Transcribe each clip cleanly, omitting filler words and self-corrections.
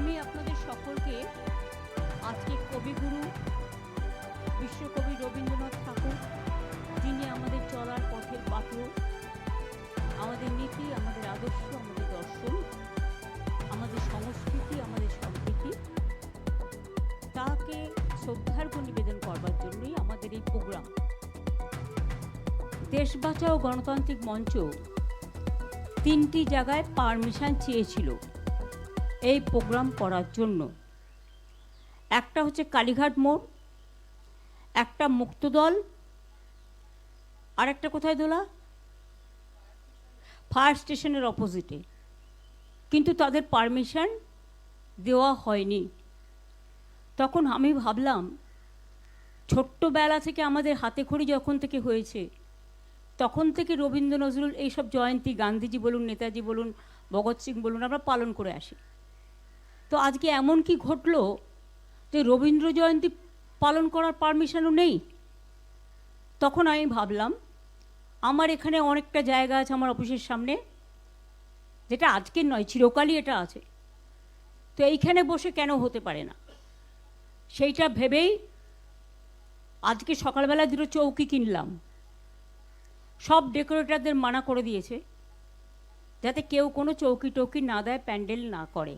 আমি আপনাদের সকলকে আজকে কবিগুরু বিশ্বকবি রবীন্দ্রনাথ ঠাকুর, যিনি আমাদের চলার পথের পাথর, আমাদের নীতি, আমাদের আদর্শ, আমাদের দর্শন, আমাদের সংস্কৃতি, আমাদের সম্প্রীতি, তাকে শ্রদ্ধার্ঘ্য নিবেদন করবার জন্যই আমাদের এই প্রোগ্রাম। দেশ বাঁচাও গণতান্ত্রিক মঞ্চ 3টি জায়গায় পারমিশন চেয়েছিল এই প্রোগ্রাম করার জন্য। একটা হচ্ছে কালীঘাট মোড়, একটা মুক্তদল, আর একটা কোথায় দোলা, ফায়ার স্টেশনের অপোজিটে। কিন্তু তাদের পারমিশন দেওয়া হয়নি। তখন আমি ভাবলাম, ছোট্টবেলা থেকে আমাদের হাতে খড়ি যখন থেকে হয়েছে, তখন থেকে রবীন্দ্র নজরুল এইসব জয়ন্তী, গান্ধীজি বলুন, নেতাজি বলুন, ভগৎ সিং বলুন, আমরা পালন করে আসি। তো আজকে এমন কি ঘটলো যে রবীন্দ্র জয়ন্তী পালন করার পারমিশনও নেই। তখন আমি ভাবলাম, আমার এখানে অনেকটা জায়গা আছে আমার অফিসের সামনে, যেটা আজকের নয়, চিরকালই এটা আছে, তো এইখানে বসে কেন হতে পারে না, সেইটা ভেবেই আজকে সকালবেলা 2টো চৌকি কিনলাম। সব ডেকোরেটরদের মানা করে দিয়েছে যাতে কেউ কোনো চৌকি টৌকি না দেয়, প্যান্ডেল না করে।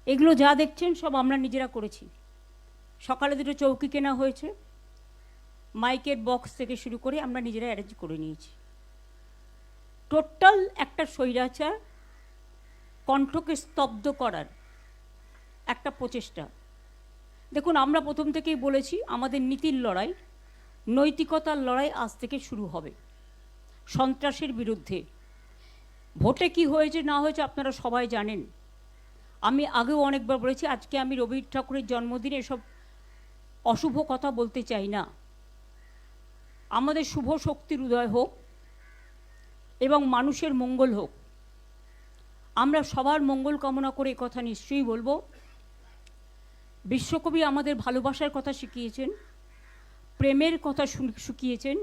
এগুলো যা দেখছেন সব আমরা নিজেরা করেছি। সকালে 2টো চৌকি কেনা হয়েছে, মাইকের বক্স থেকে শুরু করে আমরা নিজেরা অ্যারেঞ্জ করে নিয়েছি। টোটাল একটা স্বৈরাচার কণ্ঠকে স্তব্ধ করার একটা প্রচেষ্টা। দেখুন, আমরা প্রথম থেকেই বলেছি আমাদের নীতির লড়াই, নৈতিকতার লড়াই আজ থেকে শুরু হবে সন্ত্রাসের বিরুদ্ধে। ভোটে কি হয়েছে না হয়েছে আপনারা সবাই জানেন। আমি আগেও অনেকবার বলেছি, আজকে আমি রবি ঠাকুরের জন্মদিনে এসব অশুভ কথা বলতে চাই না। আমাদের শুভ শক্তির উদয় হোক এবং মানুষের মঙ্গল হোক। আমরা সবার মঙ্গল কামনা করে কথা নিশ্চয়ই বলবো। বিশ্বকবি আমাদের ভালোবাসার কথা শিখিয়েছেন, প্রেমের কথা শিখিয়েছেন,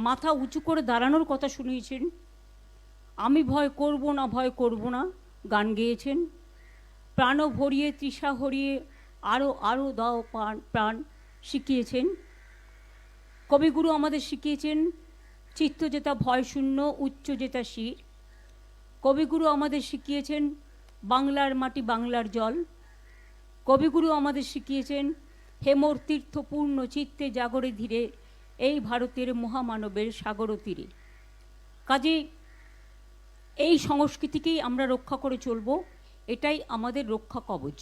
মাথা উঁচু করে দাঁড়ানোর কথা শুনিয়েছেন, আমি ভয় করব না, ভয় করব না গান গেয়েছেন, প্রাণ ভরিয়ে তৃষা হরিয়ে আরও আরও দাও প্রাণ শিখিয়েছেন। কবিগুরু আমাদের শিখিয়েছেন চিত্ত যেতা ভয় শূন্য, উচ্চ যেতা শির। কবিগুরু আমাদের শিখিয়েছেন বাংলার মাটি বাংলার জল। কবিগুরু আমাদের শিখিয়েছেন হেমর তীর্থপূর্ণ চিত্তে জাগরে ধীরে, এই ভারতের মহামানবের সাগর তীরে। কাজে এই সংস্কৃতিকেই আমরা রক্ষা করে চলব, এটাই আমাদের রক্ষা কবচ।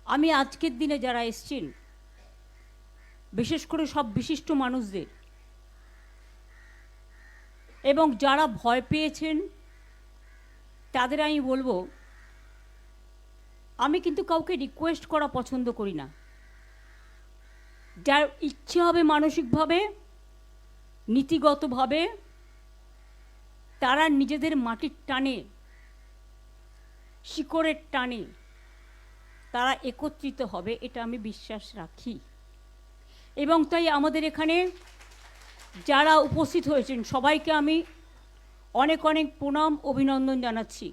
আমি আজকের দিনে যারা এসছেন, বিশেষ করে সব বিশিষ্ট মানুষদের, এবং যারা ভয় পেয়েছেন তাদের আমি বলবো, আমি কিন্তু কাউকে রিকোয়েস্ট করা পছন্দ করি না। যার ইচ্ছে হবে মানসিকভাবে, নীতিগতভাবে, তারা নিজেদের মাটির টানে, শিকড়ের টানে তারা একত্রিত হবে, এটা আমি বিশ্বাস রাখি। এবং তাই আমাদের এখানে যারা উপস্থিত হয়েছেন সবাইকে আমি অনেক অনেক প্রণাম, অভিনন্দন জানাচ্ছি।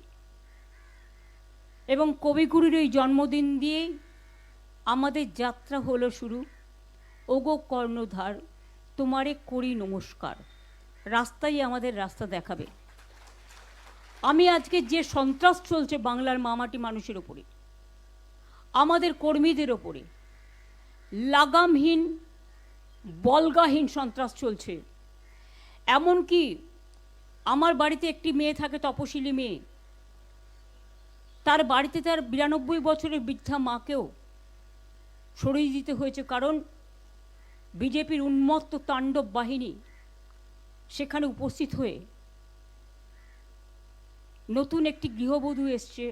এবং কবিগুরুর এই জন্মদিন দিয়ে আমাদের যাত্রা হলো শুরু। ওগো কর্ণধার তোমারে করি নমস্কার, রাস্তাই আমাদের রাস্তা দেখাবে। আমি আজকে যে সন্ত্রাস চলছে বাংলার মামাটি মানুষের ওপরে, আমাদের কর্মীদের ওপরে লাগামহীন বলগাহীন সন্ত্রাস চলছে। এমনকি আমার বাড়িতে একটি মেয়ে থাকে, তপশিলি মেয়ে, তার বাড়িতে তার 92 বছরের বৃদ্ধা মাকেও সরিয়ে দিতে হয়েছে, কারণ বিজেপির উন্মত্ত তাণ্ডব বাহিনী সেখানে উপস্থিত হয়ে নতুন একটি গৃহবধূ এসছে,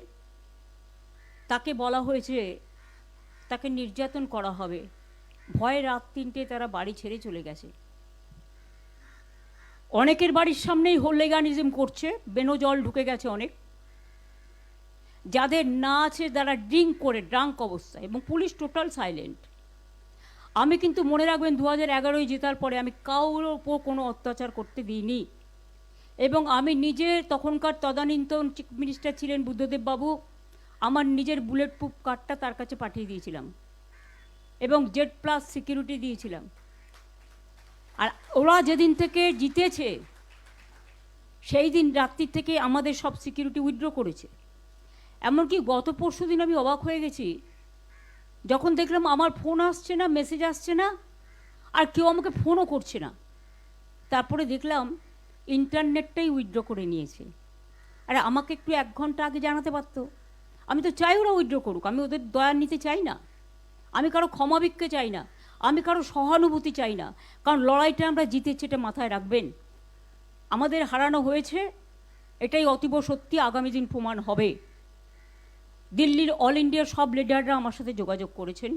তাকে বলা হয়েছে তাকে নির্যাতন করা হবে। ভয়ে রাত 3টে তারা বাড়ি ছেড়ে চলে গেছে। অনেকের বাড়ির সামনেই হোলিগানিজম করছে, বেনো জল ঢুকে গেছে অনেক। যাদের না আছে তারা ড্রাঙ্ক অবস্থায়, এবং পুলিশ টোটাল সাইলেন্ট। আমি কিন্তু মনে রাখবেন 2011 জেতার পরে আমি কারোর ওপর কোনো অত্যাচার করতে দিইনি। এবং আমি নিজে, তখনকার তদানীন্তন চিফ মিনিস্টার ছিলেন বুদ্ধদেব বাবু, আমার নিজের বুলেট প্রুফ কার্ডটা তার কাছে পাঠিয়ে দিয়েছিলাম এবং Z+ সিকিউরিটি দিয়েছিলাম। আর ওরা যেদিন থেকে জিতেছে সেই দিন রাত্রির থেকে আমাদের সব সিকিউরিটি উইথড্র করেছে। এমনকি গত পরশু দিন আমি অবাক হয়ে গেছি যখন দেখলাম আমার ফোন আসছে না, মেসেজ আসছে না, আর কেউ আমাকে ফোনও করছে না। তারপরে দেখলাম ইন্টারনেটটাই উইথড্র করে নিয়েছে। আরে আমাকে একটু 1 ঘন্টা আগে জানাতে পারতো। আমি তো চাই ওরা উইথড্র করুক, আমি ওদের দয়া নিতে চাই না, আমি কারো ক্ষমা ভিক্ষে চাই না, আমি কারো সহানুভূতি চাই না। কারণ লড়াইটা আমরা জিতেছি, এটা মাথায় রাখবেন। আমাদের হারানো হয়েছে, এটাই অতীব সত্যি, আগামী দিন প্রমাণ হবে। দিল্লির অল ইন্ডিয়ার সব লিডাররা আমার সাথে যোগাযোগ করেছেন।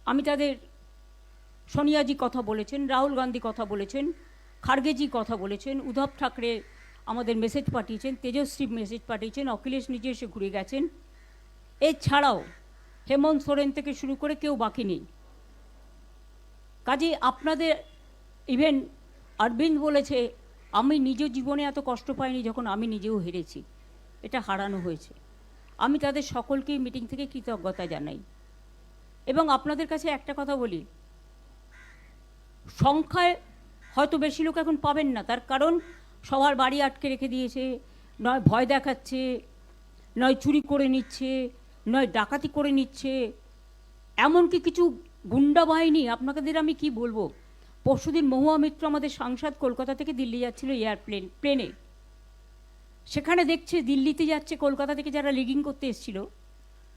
আমি তাদের, সোনিয়াজি কথা বলেছেন, রাহুল গান্ধী কথা বলেছেন, খার্গেজি কথা বলেছেন, উদ্ধব ঠাকরে আমাদের মেসেজ পাঠিয়েছেন, তেজস্বী মেসেজ পাঠিয়েছেন, অখিলেশ নিজে এসে ঘুরে গেছেন। এছাড়াও হেমন্ত সোরেন থেকে শুরু করে কেউ বাকি নেই। কাজে আপনাদের, ইভেন অরবিন্দ বলেছে আমি নিজ জীবনে এত কষ্ট পাইনি যখন আমি নিজেও হেরেছি, এটা হারানো হয়েছে। আমি তাদের সকলকেই মিটিং থেকে কৃতজ্ঞতা জানাই। এবং আপনাদের কাছে একটা কথা বলি, সংখ্যায় হয়তো বেশি লোক এখন পাবেন না, তার কারণ সবার বাড়ি আটকে রেখে দিয়েছে, নয় ভয় দেখাচ্ছে, নয় চুরি করে নিচ্ছে, নয় ডাকাতি করে নিচ্ছে, এমনকি কিছু গুন্ডা বাহিনী। আপনাদের আমি কি বলবো, পরশুদিন মহুয়া মিত্র আমাদের সাংসদ কলকাতা থেকে দিল্লি যাচ্ছিল প্লেনে, সেখানে দেখছে দিল্লিতে যাচ্ছে, কলকাতা থেকে যারা লিগিং করতে এসেছিল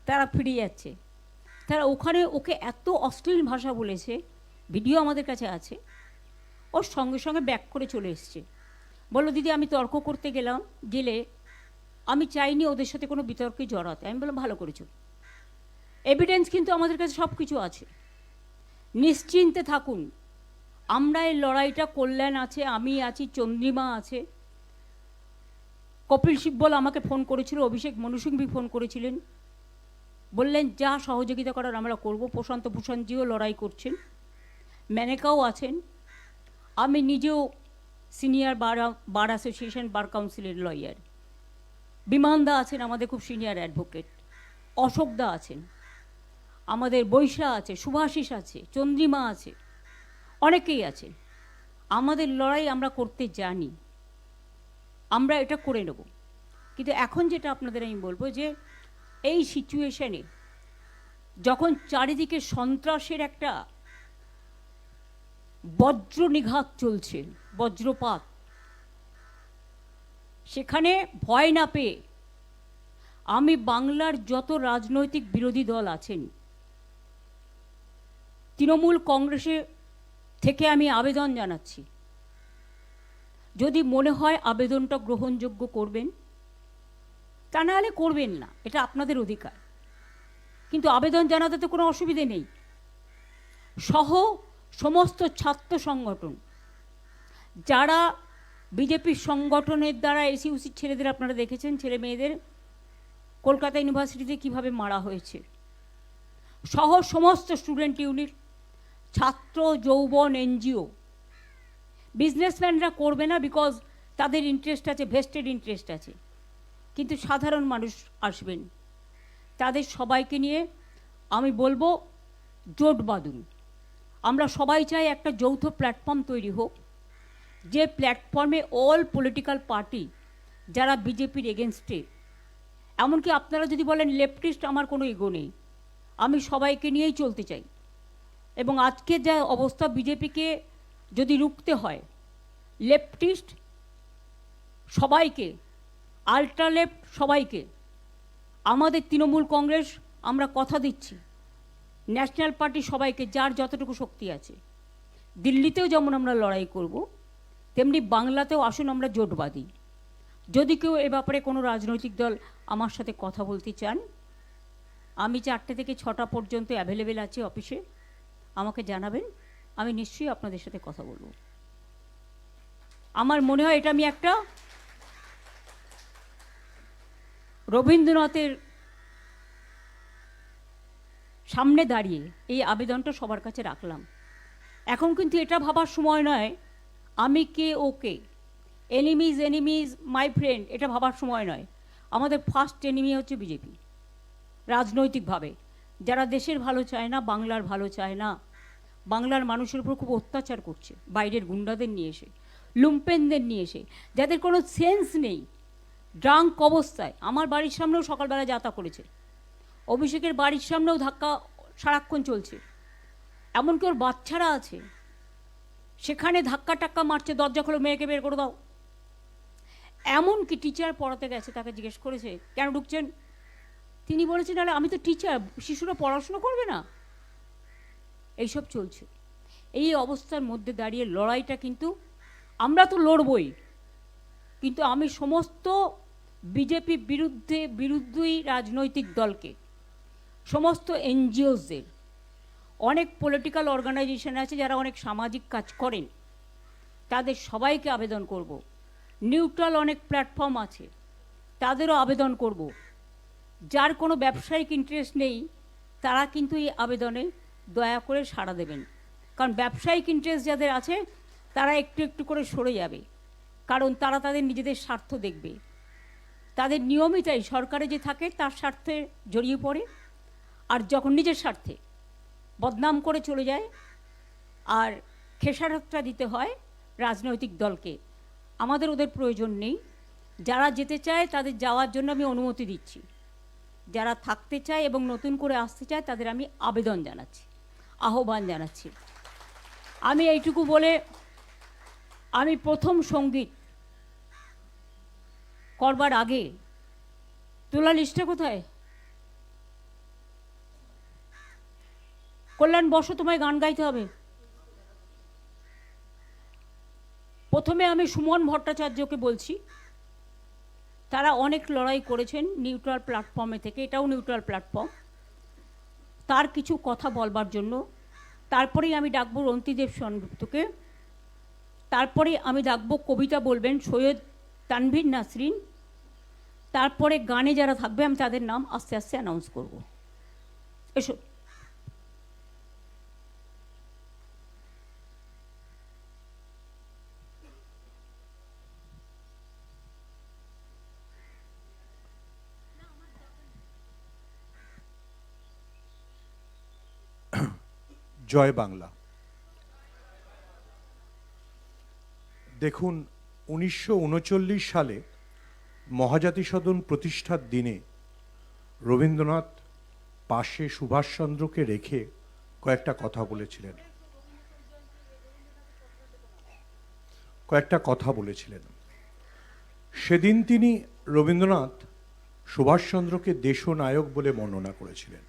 তারা ফিরে যাচ্ছে। তারা ওখানে ওকে এত অশ্লীল ভাষা বলেছে, ভিডিও আমাদের কাছে আছে, ওর সঙ্গে সঙ্গে ব্যাক করে চলে এসছে। বললো দিদি আমি তর্ক করতে গেলে আমি চাইনি ওদের সাথে কোনো বিতর্কে জড়াতে। আমি বললাম ভালো করেছো, এভিডেন্স কিন্তু আমাদের কাছে সব কিছু আছে, নিশ্চিন্তে থাকুন। আমরা এই লড়াইটা, কল্যাণ আছে, আমি আছি, চন্দ্রিমা আছে, কপিল সিব্বল আমাকে ফোন করেছিল, অভিষেক মনু সিংভি ফোন করেছিলেন, বললেন যা সহযোগিতা করার আমরা করব। প্রশান্ত ভূষণজিও লড়াই করছেন, মেনেকাও আছেন, আমি নিজেও সিনিয়র বার অ্যাসোসিয়েশন, বার কাউন্সিলের লয়ার, বিমানদা আছেন আমাদের খুব সিনিয়র অ্যাডভোকেট, অশোকদা আছেন, আমাদের বৈশা আছে, শুভাশিস আছে, চন্দ্রিমা আছে, অনেকেই আছে। আমাদের লড়াই আমরা করতে জানি, আমরা এটা করে নেব। কিন্তু এখন যেটা আপনাদের আমি বলবো যে এই সিচুয়েশনে যখন চারিদিকে সন্ত্রাসের একটা বজ্র নিঘাত চলছে, বজ্রপাত, সেখানে ভয় না পেয়ে আমি বাংলার যত রাজনৈতিক বিরোধী দল আছেন, তৃণমূল কংগ্রেসে থেকে আমি আবেদন জানাচ্ছি, যদি মনে হয় আবেদনটা গ্রহণযোগ্য করবেন, তা নাহলে করবেন না, এটা আপনাদের অধিকার। কিন্তু আবেদন জানাতে তো কোনো অসুবিধে নেই। সহ সমস্ত ছাত্র সংগঠন, যারা বিজেপির সংগঠনের দ্বারা এসইউসির ছেলেদের আপনারা দেখেছেন, ছেলে মেয়েদের কলকাতা ইউনিভার্সিটিতে কিভাবে মারা হয়েছে, সহ সমস্ত স্টুডেন্ট ইউনিট, ছাত্র যৌবন, এনজিও, বিজনেসম্যানরা করবে না, বিকজ তাদের ইন্টারেস্ট আছে, ভেস্টেড ইন্টারেস্ট আছে, কিন্তু সাধারণ মানুষ আসবেন। তাদের সবাইকে নিয়ে আমি বলবো জোট বাঁধুন। আমরা সবাই চাই একটা যৌথ প্ল্যাটফর্ম তৈরি হোক, যে প্ল্যাটফর্মে অল পলিটিক্যাল পার্টি যারা বিজেপির এগেনস্টে, এমনকি আপনারা যদি বলেন লেফটিস্ট, আমার কোনো ইগো নেই, আমি সবাইকে নিয়েই চলতে চাই। এবং আজকে যা অবস্থা, বিজেপিকে যদি রুখতে হয়, লেফটিস্ট সবাইকে, আল্ট্রা লেফট সবাইকে, আমাদের তৃণমূল কংগ্রেস আমরা কথা দিচ্ছি, ন্যাশনাল পার্টি সবাইকে, যার যতটুকু শক্তি আছে, দিল্লিতেও যেমন আমরা লড়াই করব, তেমনি বাংলাতেও আসুন আমরা জোট বাঁধি। যদি কেউ এ ব্যাপারে কোনো রাজনৈতিক দল আমার সাথে কথা বলতে চান, আমি 4টে থেকে 6টা পর্যন্ত অ্যাভেলেবেল আছি অফিসে, আমাকে জানাবেন, আমি নিশ্চয়ই আপনাদের সাথে কথা বলবো। আমার মনে হয় এটা আমি একটা রবীন্দ্রনাথের সামনে দাঁড়িয়ে এই আবেদনটা সবার কাছে রাখলাম। এখন কিন্তু এটা ভাবার সময় নয় আমি কে ওকে, এনিমিজ মাই ফ্রেন্ড, এটা ভাবার সময় নয়। আমাদের ফার্স্ট এনিমি হচ্ছে বিজেপি, রাজনৈতিকভাবে যারা দেশের ভালো চায় না, বাংলার ভালো চায় না, বাংলার মানুষের উপর খুব অত্যাচার করছে, বাইরের গুন্ডাদের নিয়ে এসে, লুম্পেনদের নিয়ে এসে, যাদের কোনো সেন্স নেই, ড্রাঙ্ক অবস্থায়। আমার বাড়ির সামনেও সকালবেলা যাতা করেছে, অভিষেকের বাড়ির সামনেও ধাক্কা সারাক্ষণ চলছে, এমনকি ওর বাচ্চারা আছে, সেখানে ধাক্কা টাক্কা মারছে, দরজা খোলো, মেয়েকে বের করে দাও। এমনকি টিচার পড়াতে গেছে, তাকে জিজ্ঞেস করেছে কেন ঢুকছেন, তিনি বলেছেন আরে আমি তো টিচার, শিশুরা পড়াশুনো করবে না। এইসব চলছে। এই অবস্থার মধ্যে দাঁড়িয়ে লড়াইটা কিন্তু আমরা তো লড়বই, কিন্তু আমি সমস্ত বিজেপি বিরুদ্ধেই রাজনৈতিক দলকে, সমস্ত এনজিওসদের, অনেক পলিটিক্যাল অর্গানাইজেশন আছে যারা অনেক সামাজিক কাজ করেন, তাদের সবাইকে আবেদন করব। নিউট্রাল অনেক প্ল্যাটফর্ম আছে, তাদেরও আবেদন করব। যার কোনো ব্যবসায়িক ইন্টারেস্ট নেই তারা কিন্তু এই আবেদনে দয়া করে সাড়া দেবেন, কারণ ব্যবসায়িক ইন্টারেস্ট যাদের আছে তারা একটু একটু করে সরে যাবে, কারণ তারা তাদের নিজেদের স্বার্থ দেখবে। তাদের নিয়মিতই সরকারে যে থাকে তার স্বার্থে জড়িয়ে পড়ে, আর যখন নিজের স্বার্থে বদনাম করে চলে যায় আর খেসারতটা দিতে হয় রাজনৈতিক দলকে। আমাদের ওদের প্রয়োজন নেই। যারা যেতে চায় তাদের যাওয়ার জন্য আমি অনুমতি দিচ্ছি, যারা থাকতে চায় এবং নতুন করে আসতে চায় তাদের আমি আবেদন জানাচ্ছি, আহ্বান জানাচ্ছি। আমি এইটুকু বলে আমি প্রথম সঙ্গীত করবার আগে, তোলা লিস্টটা কোথায়? কল্যাণ বসো, তোমায় গান গাইতে হবে। প্রথমে আমি সুমন ভট্টাচার্যকে বলছি, তারা অনেক লড়াই করেছেন নিউট্রাল প্ল্যাটফর্মে থেকে, এটাও নিউট্রাল প্ল্যাটফর্ম, তার কিছু কথা বলবার জন্য। তারপরেই আমি ডাকবো রন্তিদেব সেনগুপ্তকে, তারপরে আমি ডাকবো কবিতা বলবেন সৈয়দ তানভীর নাসরিন, তারপরে গানে যারা থাকবে আমি তাদের নাম আস্তে আস্তে অ্যানাউন্স করব। এসো। জয় বাংলা। দেখুন, 1939 সালে মহাজাতি সদন প্রতিষ্ঠার দিনে রবীন্দ্রনাথ পাশে সুভাষচন্দ্রকে রেখে কয়েকটা কথা বলেছিলেন। সেদিন তিনি রবীন্দ্রনাথ সুভাষচন্দ্রকে দেশনায়ক বলে বর্ণনা করেছিলেন।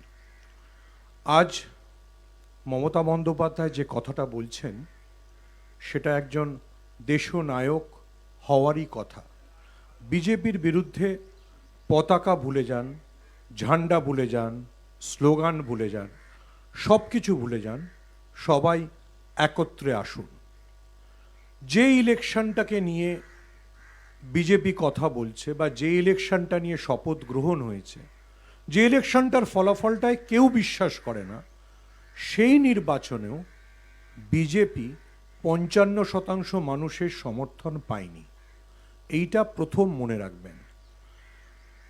আজ মমতা বন্দ্যোপাধ্যায় যে কথাটা বলছেন সেটা একজন দেশনায়ক হওয়ারই কথা। বিজেপির বিরুদ্ধে পতাকা ভুলে যান, ঝান্ডা ভুলে যান, স্লোগান ভুলে যান, সব কিছু ভুলে যান, সবাই একত্রে আসুন। যে ইলেকশনটাকে নিয়ে বিজেপি কথা বলছে বা যে ইলেকশনটা নিয়ে শপথ গ্রহণ হয়েছে, যে ইলেকশনটার ফলাফলটায় কেউ বিশ্বাস করে না, সেই নির্বাচনেও বিজেপি 55% মানুষের সমর্থন পায়নি। এইটা প্রথম মনে রাখবেন।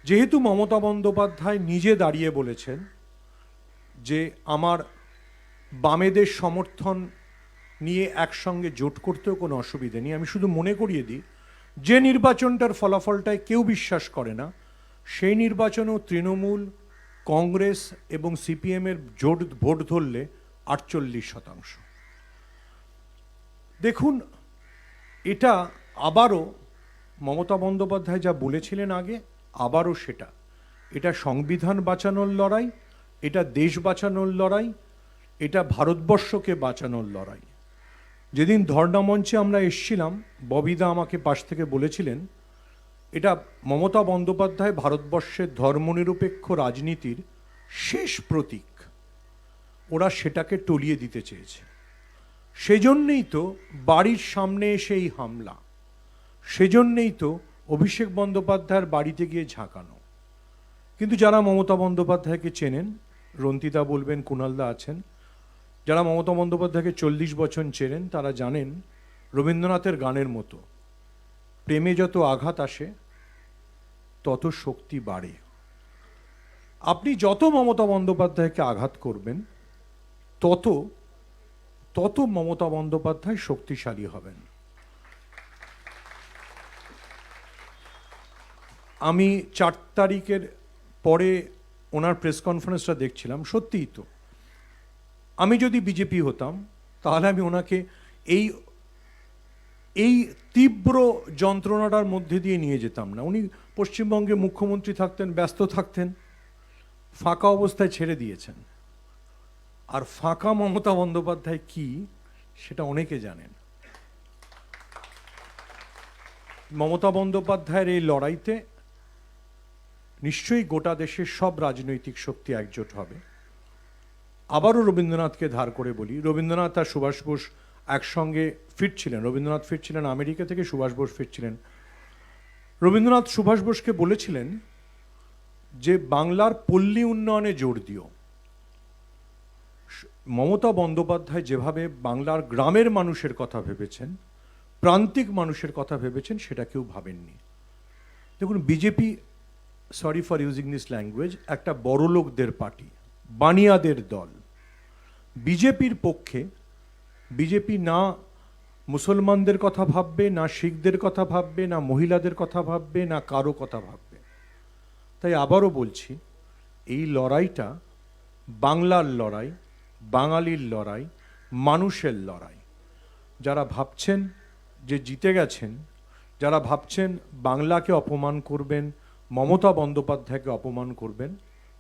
যেহেতু মমতা বন্দ্যোপাধ্যায় নিজে দাঁড়িয়ে বলেছেন যে আমার বামেদের সমর্থন নিয়ে একসঙ্গে জোট করতেও কোনো অসুবিধে নেই, আমি শুধু মনে করিয়ে দিই, যে নির্বাচনটার ফলাফলটায় কেউ বিশ্বাস করে না, সেই নির্বাচনেও তৃণমূল, কংগ্রেস এবং সিপিএমের জোট ভোট ধরলে 48%। দেখুন, এটা আবারও মমতা বন্দ্যোপাধ্যায় যা বলেছিলেন আগে, আবারও সেটা। এটা সংবিধান বাঁচানোর লড়াই, এটা দেশ বাঁচানোর লড়াই, এটা ভারতবর্ষকে বাঁচানোর লড়াই। যেদিন ধর্ণা মঞ্চে আমরা এসছিলাম, ববিদা আমাকে পাশ থেকে বলেছিলেন এটা মমতা বন্দ্যোপাধ্যায় ভারতবর্ষের ধর্মনিরপেক্ষ রাজনীতির শেষ প্রতীক। ওরা সেটাকে টলিয়ে দিতে চেয়েছে। সেজন্যেই তো বাড়ির সামনে এসে এই হামলা, সেজন্যেই তো অভিষেক বন্দ্যোপাধ্যায়ের বাড়িতে গিয়ে ঝাঁকানো। কিন্তু যারা মমতা বন্দ্যোপাধ্যায়কে চেনেন, রন্তিদা বলবেন, কুণালদা আছেন, যারা মমতা বন্দ্যোপাধ্যায়কে 40 বছর চেনেন, তারা জানেন রবীন্দ্রনাথের গানের মতো, প্রেমে যত আঘাত আসে তত শক্তি বাড়ে। আপনি যত মমতা বন্দ্যোপাধ্যায়কে আঘাত করবেন তত তত মমতা বন্দ্যোপাধ্যায় শক্তিশালী হবেন। আমি 4 তারিখের পরে ওনার প্রেস কনফারেন্সটা দেখছিলাম, সত্যিই তো আমি যদি বিজেপি হতাম তাহলে আমি ওনাকে এই এই তীব্র যন্ত্রণাটার মধ্যে দিয়ে নিয়ে যেতাম না। উনি পশ্চিমবঙ্গে মুখ্যমন্ত্রী থাকতেন, ব্যস্ত থাকতেন, ফাঁকা অবস্থায় ছেড়ে দিয়েছেন। আর ফাঁকা মমতা বন্দ্যোপাধ্যায় কি সেটা অনেকে জানেন। মমতা বন্দ্যোপাধ্যায়ের এই লড়াইতে নিশ্চয়ই গোটা দেশের সব রাজনৈতিক শক্তি একজোট হবে। আবারও রবীন্দ্রনাথকে ধার করে বলি, রবীন্দ্রনাথ আর সুভাষ বোস একসঙ্গে ফিরছিলেন। রবীন্দ্রনাথ ফিরছিলেন আমেরিকা থেকে, সুভাষ বোস ফিরছিলেন। রবীন্দ্রনাথ সুভাষ বোসকে বলেছিলেন যে বাংলার পল্লী উন্নয়নে জোর দিও। মমতা বন্দ্যোপাধ্যায় যেভাবে বাংলার গ্রামের মানুষের কথা ভেবেছেন, প্রান্তিক মানুষের কথা ভেবেছেন, সেটা কেউ ভাবেননি। দেখুন, BJP, sorry for using this language, একটা বড় লোকদের পার্টি, বানিয়াদের দল। বিজেপির পক্ষে বিজেপি না মুসলমানদের কথা ভাববে, না শিখদের কথা ভাববে, না মহিলাদের কথা ভাববে, না কারো কথা ভাববে। তাই আবারও বলছি, এই লড়াইটা বাংলার লড়াই, বাঙালির লড়াই, মানুষের লড়াই। যারা ভাবছেন যে জিতে গেছেন, যারা ভাবছেন বাংলাকে অপমান করবেন, মমতা বন্দ্যোপাধ্যায়কে অপমান করবেন,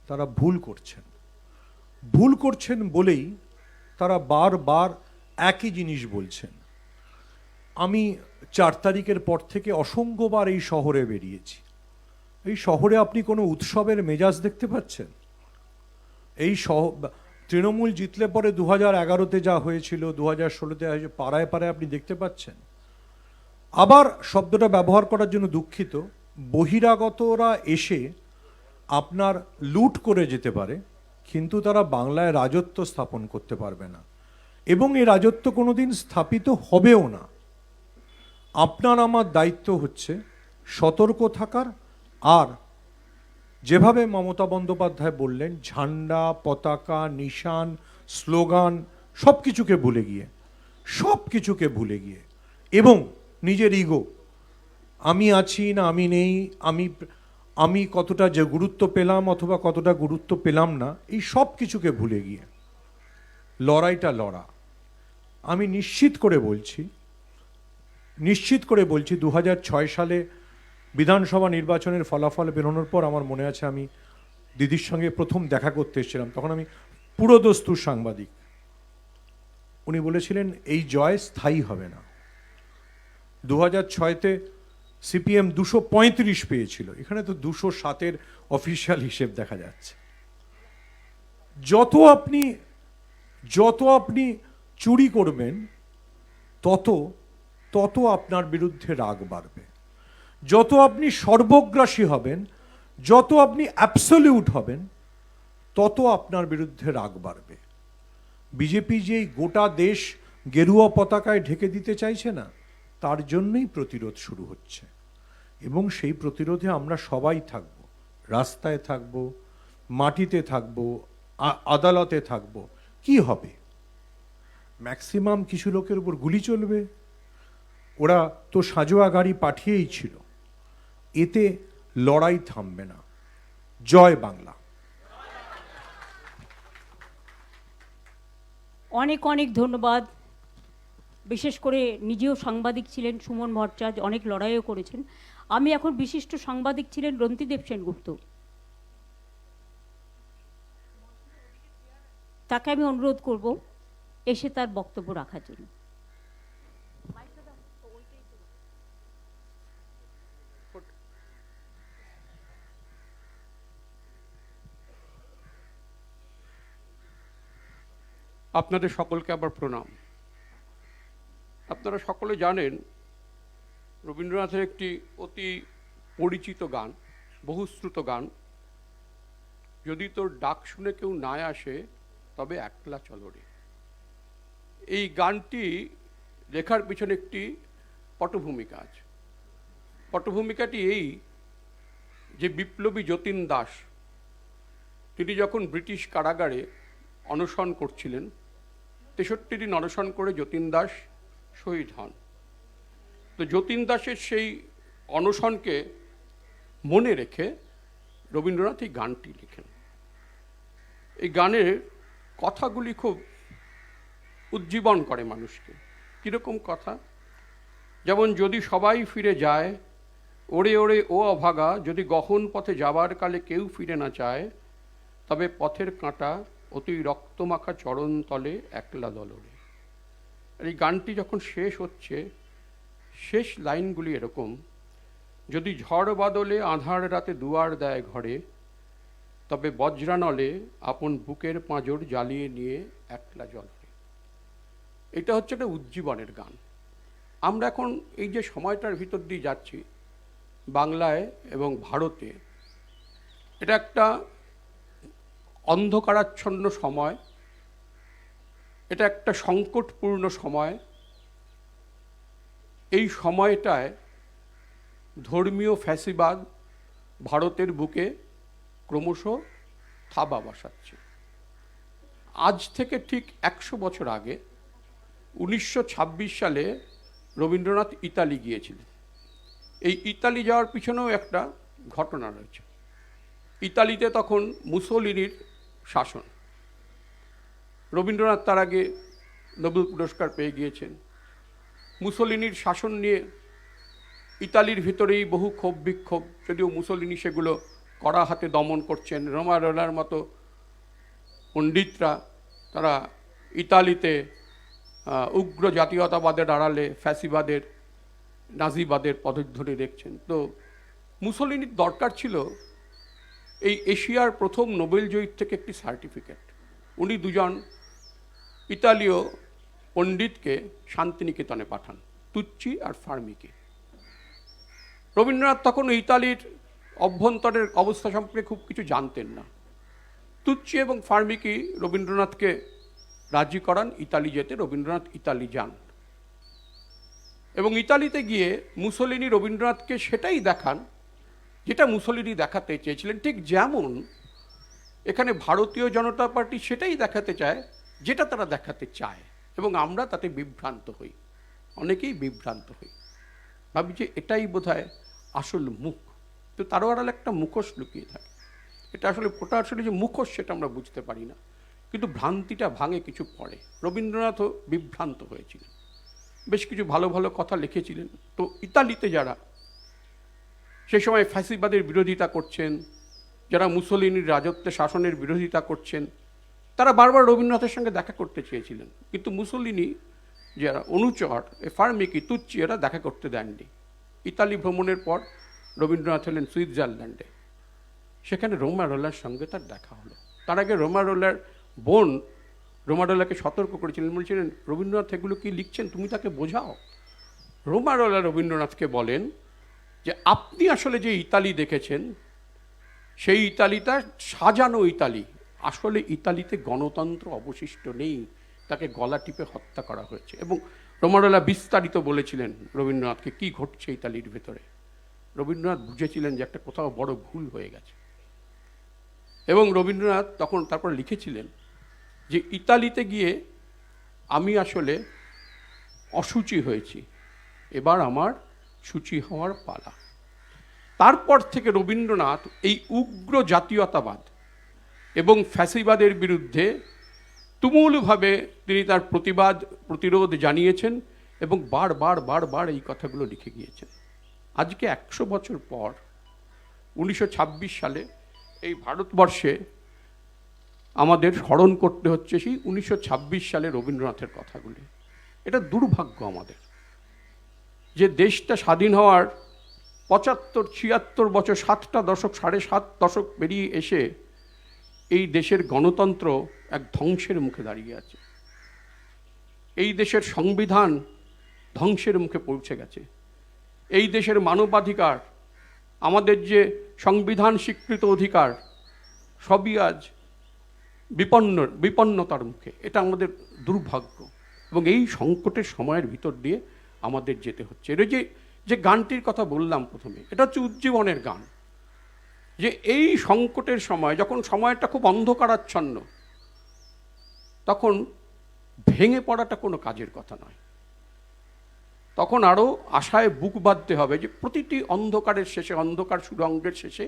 তারা ভুল করছেন। ভুল করছেন বলেই তারা বারবার একই জিনিস বলছেন। আমি 4 তারিখের পর থেকে অসংখ্যবার এই শহরে বেরিয়েছি। এই শহরে আপনি কোনো উৎসবের মেজাজ দেখতে পাচ্ছেন? এই তৃণমূল জিতলে পরে 2011-তে যা হয়েছিল, 2016-তে পাড়ায় পাড়ায় আপনি দেখতে পাচ্ছেন। আবার শব্দটা ব্যবহার করার জন্য দুঃখিত, বহিরাগতরা এসে আপনার লুট করে যেতে পারে, কিন্তু তারা বাংলায় রাজত্ব স্থাপন করতে পারবে না, এবং এই রাজত্ব কোনোদিন স্থাপিত হবেও না। আপনার আমার দায়িত্ব হচ্ছে সতর্ক থাকার, আর যেভাবে মমতা বন্দ্যোপাধ্যায় বললেন, ঝান্ডা, পতাকা, নিশান, স্লোগান সব কিছুকে ভুলে গিয়ে এবং নিজের ইগো, আমি আছি না আমি নেই, আমি কতটা যে গুরুত্ব পেলাম অথবা কতটা গুরুত্ব পেলাম না, এই সব কিছুকে ভুলে গিয়ে লড়াইটা লড়া। আমি নিশ্চিত করে বলছি 2006 সালে বিধানসভা নির্বাচনের ফলাফল বেরোনোর পর আমার মনে আছে আমি দিদির সঙ্গে প্রথম দেখা করতে এসেছিলাম। তখন আমি পুরোদস্তুর সাংবাদিক। উনি বলেছিলেন এই জয় স্থায়ী হবে না। 2006-তে সিপিএম 235 পেয়েছিল, এখানে তো 207-এর অফিসিয়াল হিসেব দেখা যাচ্ছে। যত আপনি চুরি করবেন তত আপনার বিরুদ্ধে রাগ বাড়বে। যত আপনি সর্বগ্রাসী হবেন, যত আপনি অ্যাবসলিউট হবেন, তত আপনার বিরুদ্ধে রাগ বাড়বে। বিজেপি যে গোটা দেশ গেরুয়া পতাকায় ঢেকে দিতে চাইছে না, তার জন্যই প্রতিরোধ শুরু হচ্ছে। এবং সেই প্রতিরোধে আমরা সবাই থাকব, রাস্তায় থাকব, মাটিতে থাকব, আদালতে থাকব। কি হবে? ম্যাক্সিমাম কিছু লোকের উপর গুলি চলবে। ওরা তো সাজোয়া গাড়ি পাঠিয়েই ছিল। এতে লড়াই থামবে না। জয় বাংলা। অনেক অনেক ধন্যবাদ। বিশেষ করে নিজেও সাংবাদিক ছিলেন সুমন ভট্টাচার্য, অনেক লড়াইও করেছেন। আমি এখন বিশিষ্ট সাংবাদিক ছিলেন রন্তিদেব সেনগুপ্ত, তাকে আমি অনুরোধ করব এসে তার বক্তব্য রাখার জন্য। আপনাদের সকলকে আবার প্রণাম। আপনারা সকলে জানেন রবীন্দ্রনাথের একটি অতি পরিচিত গান, বহুশ্রুত গান, যদি তোর ডাক শুনে কেউ না আসে তবে একলা চলো রে। এই গানটি লেখার পিছনে একটি পটভূমিকা আছে। পটভূমিকাটি এই যে বিপ্লবী যতীন দাস তিনি যখন ব্রিটিশ কারাগারে অনশন করছিলেন, 63 দিন অনশন করে যতীন দাস শহীদ হন। তো যতীন দাসের সেই অনশনকে মনে রেখে রবীন্দ্রনাথ এই গানটি লেখেন। এই গানের কথাগুলি খুব উজ্জীবন করে মানুষকে। কীরকম কথা? যেমন, যদি সবাই ফিরে যায়, ওরে ওরে ও অভাগা, যদি গহন পথে যাবার কালে কেউ ফিরে না চায়, তবে পথের কাঁটা অতি রক্তমাখা চরণ তলে একলা দলরে। এই গানটি যখন শেষ হচ্ছে, শেষ লাইনগুলি এরকম: যদি ঝড় বাদলে আঁধার রাতে দুয়ার দেয় ঘরে, তবে বজ্রানলে আপন বুকের পাঁজর জ্বালিয়ে নিয়ে একলা জ্বলরে। এটা হচ্ছে একটা উজ্জীবনের গান। আমরা এখন এই যে সময়টার ভিতর দিয়ে যাচ্ছি বাংলায় এবং ভারতে, এটা একটা অন্ধকারাচ্ছন্ন সময়, এটা একটা সংকটপূর্ণ সময়। এই সময়টায় ধর্মীয় ফ্যাসিবাদ ভারতের বুকে ক্রমশ থাবা বসাচ্ছে। আজ থেকে ঠিক 100 বছর আগে 1926 সালে রবীন্দ্রনাথ ইতালি গিয়েছিলেন। এই ইতালি যাওয়ার পিছনেও একটা ঘটনা রয়েছে। ইতালিতে তখন মুসোলিনির শাসন। রবীন্দ্রনাথ তার আগে নোবেল পুরস্কার পেয়ে গিয়েছেন। মুসোলিনির শাসন নিয়ে ইতালির ভিতরেই বহু ক্ষোভ বিক্ষোভ, যদিও মুসোলিনি সেগুলো কড়া হাতে দমন করছেন। রোমারোলার মতো পণ্ডিতরা তারা ইতালিতে উগ্র জাতীয়তাবাদের আড়ালে ফ্যাসিবাদের, নাজিবাদের পদধ্বনি দেখছেন। তো মুসোলিনির দরকার ছিল এই এশিয়ার প্রথম নোবেল জয়ীর থেকে একটি সার্টিফিকেট। উনি দুজন ইতালীয় পণ্ডিতকে শান্তিনিকেতনে পাঠান, তুচ্চি আর ফার্মিকে। রবীন্দ্রনাথ তখন ইতালির অভ্যন্তরের অবস্থা সম্পর্কে খুব কিছু জানতেন না। তুচ্চি এবং ফার্মিকি রবীন্দ্রনাথকে রাজি করান ইতালি যেতে। রবীন্দ্রনাথ ইতালি যান এবং ইতালিতে গিয়ে মুসোলিনি রবীন্দ্রনাথকে সেটাই দেখান যেটা মুসোলিনি দেখাতে চেয়েছিলেন। ঠিক যেমন এখানে ভারতীয় জনতা পার্টি সেটাই দেখাতে চায় যেটা তারা দেখাতে চায়, এবং আমরা তাতে বিভ্রান্ত হই, অনেকেই বিভ্রান্ত হই, ভাবি যে এটাই বোধহয় আসল মুখ। তো তারও আড়ালে একটা মুখোশ লুকিয়ে থাকে। এটা আসলে যে মুখোশ সেটা আমরা বুঝতে পারি না, কিন্তু ভ্রান্তিটা ভাঙে কিছু পরে। রবীন্দ্রনাথও বিভ্রান্ত হয়েছিলেন, বেশ কিছু ভালো ভালো কথা লিখেছিলেন। তো ইতালিতে যারা সেই সময় ফ্যাসিবাদের বিরোধিতা করছেন, যারা মুসোলিনির রাজত্বে শাসনের বিরোধিতা করছেন, তারা বারবার রবীন্দ্রনাথের সঙ্গে দেখা করতে চেয়েছিলেন, কিন্তু মুসোলিনি যারা অনুচর, ফার্মিকি, তুচ্চি, এরা দেখা করতে দেননি। ইতালি ভ্রমণের পর রবীন্দ্রনাথ হলেন সুইজারল্যান্ডে। সেখানে রোমারোলার সঙ্গে তার দেখা হলো। তার আগে রোমারোলার বোন রোমারোলাকে সতর্ক করেছিলেন, বলছিলেন রবীন্দ্রনাথ এগুলো কি লিখছেন, তুমি তাকে বোঝাও। রোমারোলা রবীন্দ্রনাথকে বলেন যে আপনি আসলে যে ইতালি দেখেছেন সেই ইতালিটা সাজানো ইতালি, আসলে ইতালিতে গণতন্ত্র অবশিষ্ট নেই, তাকে গলা টিপে হত্যা করা হয়েছে। এবং রোমারোলা বিস্তারিত বলেছিলেন রবীন্দ্রনাথকে কি ঘটছে ইতালির ভেতরে। রবীন্দ্রনাথ বুঝেছিলেন যে একটা কোথাও বড় ভুল হয়ে গেছে, এবং রবীন্দ্রনাথ তারপর লিখেছিলেন যে ইতালিতে গিয়ে আমি আসলে অশুচি হয়েছি, এবার আমার শুচি হওয়ার পালা। তারপর থেকে রবীন্দ্রনাথ এই উগ্র জাতীয়তাবাদ এবং ফ্যাসিবাদের বিরুদ্ধে তুমুলভাবে তিনি তার প্রতিরোধ জানিয়েছেন এবং বারবার এই কথাগুলো লিখে গিয়েছেন। আজকে 100 বছর পর 1926 সালে এই ভারতবর্ষে আমাদের স্মরণ করতে হচ্ছে সেই 1926 সালে রবীন্দ্রনাথের কথাগুলি। এটা দুর্ভাগ্য আমাদের যে দেশটা স্বাধীন হওয়ার 75-76 বছর, 7টা দশক, 7.5 দশক পেরিয়ে এসে এই দেশের গণতন্ত্র এক ধ্বংসের মুখে দাঁড়িয়ে আছে। এই দেশের সংবিধান ধ্বংসের মুখে পৌঁছে গেছে। এই দেশের মানবাধিকার, আমাদের যে সংবিধান স্বীকৃত অধিকার, সবই আজ বিপন্নতার মুখে। এটা আমাদের দুর্ভাগ্য। এবং এই সংকটের সময়ের ভিতর দিয়ে আমাদের যেতে হচ্ছে। এটা যে গানটির কথা বললাম প্রথমে, এটা হচ্ছে উজ্জীবনের গান, যে এই সংকটের সময় যখন সময়টা খুব অন্ধকারাচ্ছন্ন, তখন ভেঙে পড়াটা কোনো কাজের কথা নয়। তখন আরও আশায় বুক বাঁধতে হবে যে প্রতিটি অন্ধকারের শেষে, অন্ধকার সুরঙ্গের শেষে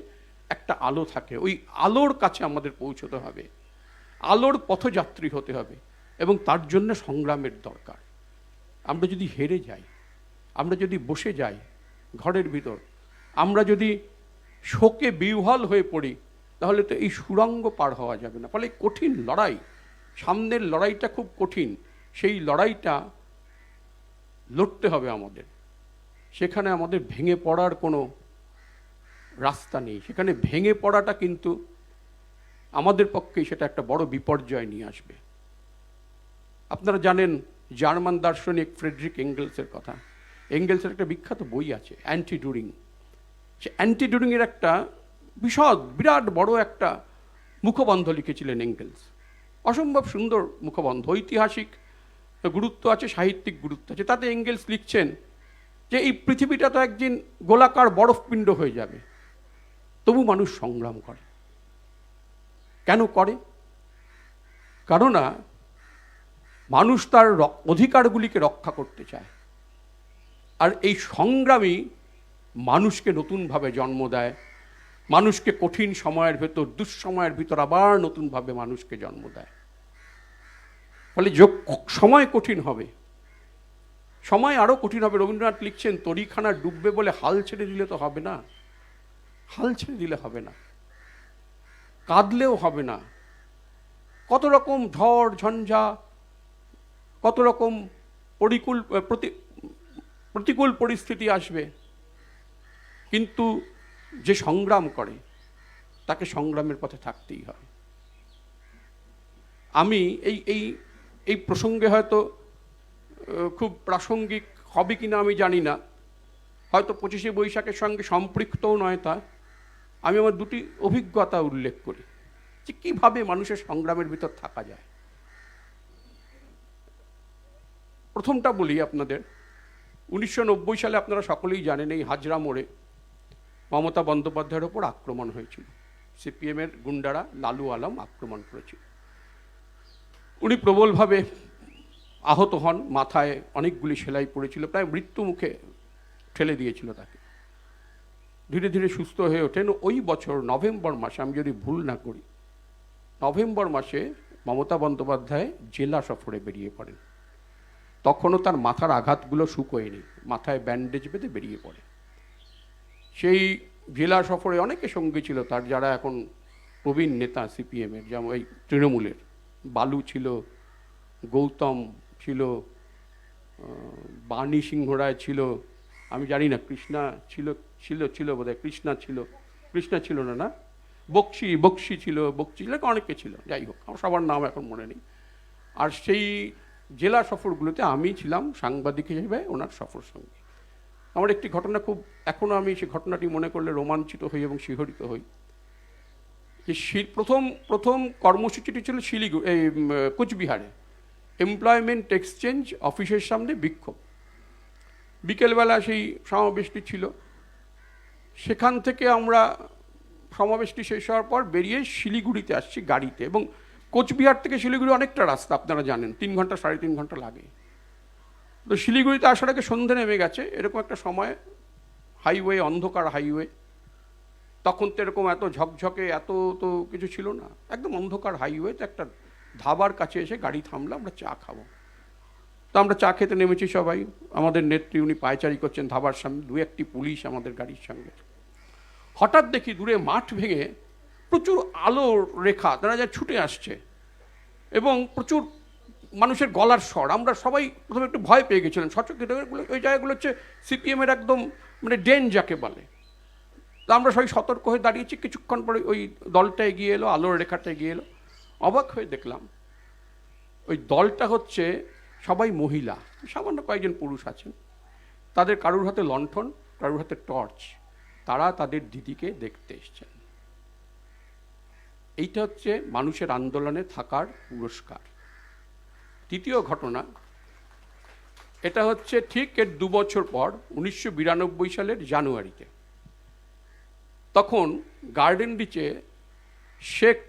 একটা আলো থাকে। ওই আলোর কাছে আমাদের পৌঁছতে হবে, আলোর পথযাত্রী হতে হবে, এবং তার জন্য সংগ্রামের দরকার। আমরা যদি হেরে যাই, আমরা যদি বসে যাই ঘরের ভিতর, আমরা যদি শোকে বিহ্বল হয়ে পড়ি, তাহলে তো এই সুড়ঙ্গ পার হওয়া যাবে না। ফলে কঠিন লড়াই, সামনের লড়াইটা খুব কঠিন, সেই লড়াইটা লড়তে হবে আমাদের। সেখানে আমাদের ভেঙে পড়ার কোনো রাস্তা নেই। সেখানে ভেঙে পড়াটা কিন্তু আমাদের পক্ষে সেটা একটা বড় বিপর্যয় নিয়ে আসবে। আপনারা জানেন জার্মান দার্শনিক ফ্রেডরিক এঙ্গেলসের কথা। এঙ্গেলসের একটা বিখ্যাত বই আছে অ্যান্টি ডুরিং। সে অ্যান্টি ডুরিংয়ের একটা বিরাট বড় একটা মুখবন্ধ লিখেছিলেন এঙ্গেলস। অসম্ভব সুন্দর মুখবন্ধ, ঐতিহাসিক গুরুত্ব আছে, সাহিত্যিক গুরুত্ব আছে। তাতে এঙ্গেলস লিখছেন যে এই পৃথিবীটা তো একদিন গোলাকার বরফপিণ্ড হয়ে যাবে, তবু মানুষ সংগ্রাম করে। কেন করে? কারণ মানুষ তার অধিকারগুলিকে রক্ষা করতে চায়, আর এই সংগ্রামই মানুষকে নতুনভাবে জন্ম দেয়, মানুষকে কঠিন সময়ের ভেতর, দুঃসময়ের ভিতর আবার নতুনভাবে মানুষকে জন্ম দেয়। ফলে সময় কঠিন হবে, সময় আরও কঠিন হবে। রবীন্দ্রনাথ লিখছেন তরিখানা ডুববে বলে হাল ছেড়ে দিলে তো হবে না, হাল ছেড়ে দিলে হবে না, কাঁদলেও হবে না। কত রকম ঝড় ঝঞ্ঝা, কত রকম প্রতিকূল পরিস্থিতি আসবে, কিন্তু যে সংগ্রাম করে তাকে সংগ্রামের পথে থাকতেই হয়। আমি এই প্রসঙ্গে হয়তো খুব প্রাসঙ্গিক হবে কিনা আমি জানি না, হয়তো 25শে বৈশাখের সঙ্গে সম্পৃক্তও নয়, তা আমি আমার দুটি অভিজ্ঞতা উল্লেখ করি যে কীভাবে মানুষের সংগ্রামের ভিতর থাকা যায়। প্রথমটা বলি আপনাদের। 1990 সালে আপনারা সকলেই জানেন এই হাজরা মোড়ে মমতা বন্দ্যোপাধ্যায়ের ওপর আক্রমণ হয়েছিল। সিপিএমের গুন্ডারা, লালু আলম আক্রমণ করেছিল। উনি প্রবলভাবে আহত হন, মাথায় অনেকগুলি সেলাই পড়েছিল, প্রায় মৃত্যু মুখে ঠেলে দিয়েছিল তাকে। ধীরে ধীরে সুস্থ হয়ে ওঠেন। ওই বছর নভেম্বর মাসে, আমি যদি ভুল না করি, নভেম্বর মাসে মমতা বন্দ্যোপাধ্যায় জেলা সফরে বেরিয়ে পড়েন। তখনও তার মাথার আঘাতগুলো শুকোয়নি, মাথায় ব্যান্ডেজ বেঁধে বেরিয়ে পড়ে। সেই জেলা সফরে অনেকে সঙ্গী ছিল তার, যারা এখন প্রবীণ নেতা সিপিএমের, যেমন এই তৃণমূলের বালু ছিল, গৌতম ছিল, বাণী সিংহ রায় ছিল, আমি জানি না কৃষ্ণা ছিল বোধহয়, কৃষ্ণা ছিল না, বক্সি ছিল, অনেকে ছিল। যাই হোক, আমার সবার নাম এখন মনে নেই। আর সেই জেলা সফরগুলোতে আমি ছিলাম সাংবাদিক হিসেবে ওনার সফর সঙ্গী। আমার একটি ঘটনা খুব, এখনও আমি সেই ঘটনাটি মনে করলে রোমাঞ্চিত হই এবং শিহরিত হই। যে প্রথম কর্মসূচিটি ছিল কোচবিহারে এমপ্লয়মেন্ট এক্সচেঞ্জ অফিসের সামনে বিক্ষোভ। বিকেলবেলা সেই সমাবেশটি ছিল। সেখান থেকে আমরা সমাবেশটি শেষ হওয়ার পর বেরিয়ে শিলিগুড়িতে আসছি গাড়িতে, এবং কোচবিহার থেকে শিলিগুড়ি অনেকটা রাস্তা, আপনারা জানেন 3 ঘন্টা 3.5 ঘন্টা লাগে। তো শিলিগুড়িতে আসার আগে সন্ধে নেমে গেছে, এরকম একটা সময়, হাইওয়ে, অন্ধকার হাইওয়ে। তখন তো এরকম এত ঝকঝকে এত তো কিছু ছিল না, একদম অন্ধকার হাইওয়েতে একটা ধাবার কাছে এসে গাড়ি থামলাম, আমরা চা খাবো। তো আমরা চা খেতে নেমেছি সবাই। আমাদের নেত্রী উনি পায়চারি করছেন ধাবার সামনে, 2-1টি পুলিশ আমাদের গাড়ির সঙ্গে। হঠাৎ দেখি দূরে মাঠ ভেঙে প্রচুর আলোর রেখা তারা যা ছুটে আসছে, এবং প্রচুর মানুষের গলার স্বর। আমরা সবাই প্রথমে একটু ভয় পেয়ে গেছিলাম। সচকিত ওই জায়গাগুলো হচ্ছে সিপিএমের একদম মানে ডেন যাকে বলে। তো আমরা সবাই সতর্ক হয়ে দাঁড়িয়েছি। কিছুক্ষণ পরে ওই দলটা এগিয়ে এলো, আলোর রেখাটা এগিয়ে এলো। অবাক হয়ে দেখলাম ওই দলটা হচ্ছে সবাই মহিলা, সামান্য কয়েকজন পুরুষ আছেন। তাদের কারুর হাতে লণ্ঠন, কারুর হাতে টর্চ, তারা তাদের দিদিকে দেখতে এসছেন। এইটা হচ্ছে মানুষের আন্দোলনে থাকার পুরস্কার। দ্বিতীয় ঘটনা, এটা হচ্ছে ঠিক এর 2 বছর পর 1992 সালের জানুয়ারিতে। তখন গার্ডেন রিচে শেখ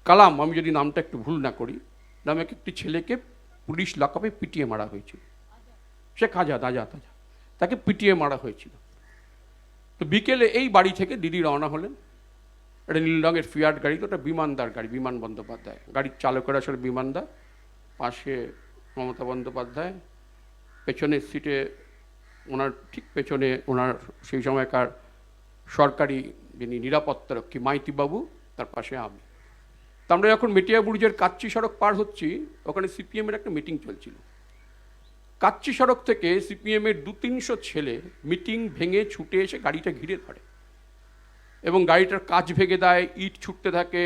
কালাম, আমি যদি নামটা একটু ভুল না করি, নামে একটি ছেলেকে পুলিশ লকআপে পিটিয়ে মারা হয়েছিল। শেখ আজাদ, তাকে পিটিয়ে মারা হয়েছিল। তো বিকেলে এই বাড়ি থেকে দিদি রওনা হলেন, একটা নীল রঙের ফিয়াট গাড়ি, তো ওটা বিমানদার গাড়ি, বিমান বন্দ্যোপাধ্যায় গাড়ির চালকের আসলে বিমানদা, পাশে মমতা বন্দ্যোপাধ্যায়, পেছনের সিটে ওনার ঠিক পেছনে ওনার সেই সময়কার সরকারি যিনি নিরাপত্তারক্ষী মাইতিবাবু, তার পাশে আমি। তো আমরা যখন মেটিয়া বুরুজের কাচ্চি সড়ক পার হচ্ছি, ওখানে সিপিএমের একটা মিটিং চলছিল। কাচ্চি সড়ক থেকে সিপিএমের 200-300 ছেলে মিটিং ভেঙে ছুটে এসে গাড়িটা ঘিরে ধরে এবং গাড়িটার কাঁচ ভেঙে দেয়, ইট ছুটতে থাকে,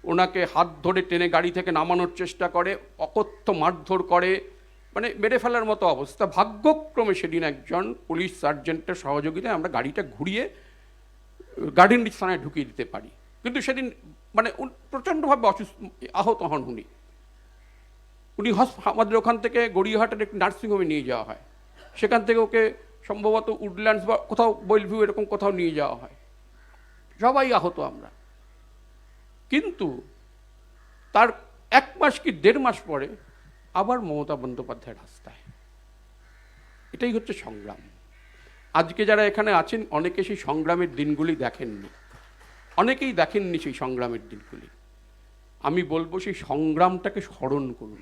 ওনাকে হাত ধরে টেনে গাড়ি থেকে নামানোর চেষ্টা করে, অকথ্য মারধর করে, মানে মেরে ফেলার মতো অবস্থা। ভাগ্যক্রমে সেদিন একজন পুলিশ সার্জেন্টের সহযোগিতায় আমরা গাড়িটা ঘুরিয়ে গার্ডেন রিচ থানায় ঢুকিয়ে দিতে পারি। কিন্তু সেদিন মানে প্রচণ্ডভাবে আহত হন উনি। আমাদের ওখান থেকে গড়িয়াহাটের একটি নার্সিংহোমে নিয়ে যাওয়া হয়, সেখান থেকে ওকে সম্ভবত উডল্যান্ডস বা কোথাও বেলভিউ এরকম কোথাও নিয়ে যাওয়া হয়। সবাই আহত আমরা। কিন্তু তার 1 মাস কি 1.5 মাস পরে আবার মমতা বন্দ্যোপাধ্যায় রাস্তায়। এটাই হচ্ছে সংগ্রাম। আজকে যারা এখানে আছেন অনেকে সেই সংগ্রামের দিনগুলি দেখেননি, অনেকেই দেখেননি সেই সংগ্রামের দিনগুলি। আমি বলবো সেই সংগ্রামটাকে স্মরণ করুন।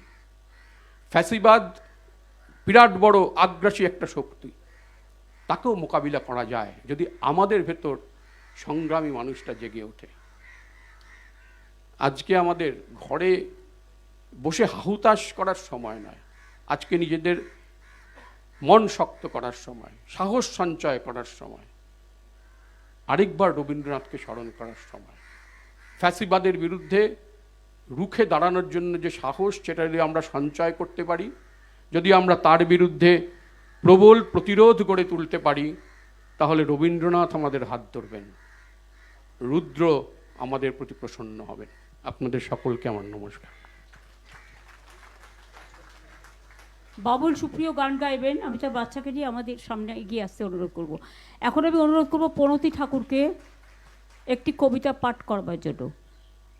ফ্যাসিবাদ বিরাট বড় আগ্রাসী একটা শক্তি, তাকেও মোকাবিলা করা যায় যদি আমাদের ভেতর সংগ্রামী মানুষটা জেগে ওঠে। আজকে আমাদের ঘরে বসে হাহুতাশ করার সময় নয়, আজকে নিজেদের মন শক্ত করার সময়, সাহস সঞ্চয় করার সময়, আরেকবার রবীন্দ্রনাথকে স্মরণ করার সময়। ফ্যাসিবাদের বিরুদ্ধে রুখে দাঁড়ানোর জন্য যে সাহস, সেটা যদি আমরা সঞ্চয় করতে পারি, যদি আমরা তার বিরুদ্ধে প্রবল প্রতিরোধ গড়ে তুলতে পারি, তাহলে রবীন্দ্রনাথ আমাদের হাত ধরবেন, রুদ্র আমাদের প্রতি প্রসন্ন হবেন। আপনাদের সকলকে আমার নমস্কার। বাবুল সুপ্রিয় গান গাইবেন, আমি তার বাচ্চাকে নিয়ে আমাদের সামনে এগিয়ে আসতে অনুরোধ করব। এখন আমি অনুরোধ করব প্রণতি ঠাকুরকে একটি কবিতা পাঠ করবার জন্য।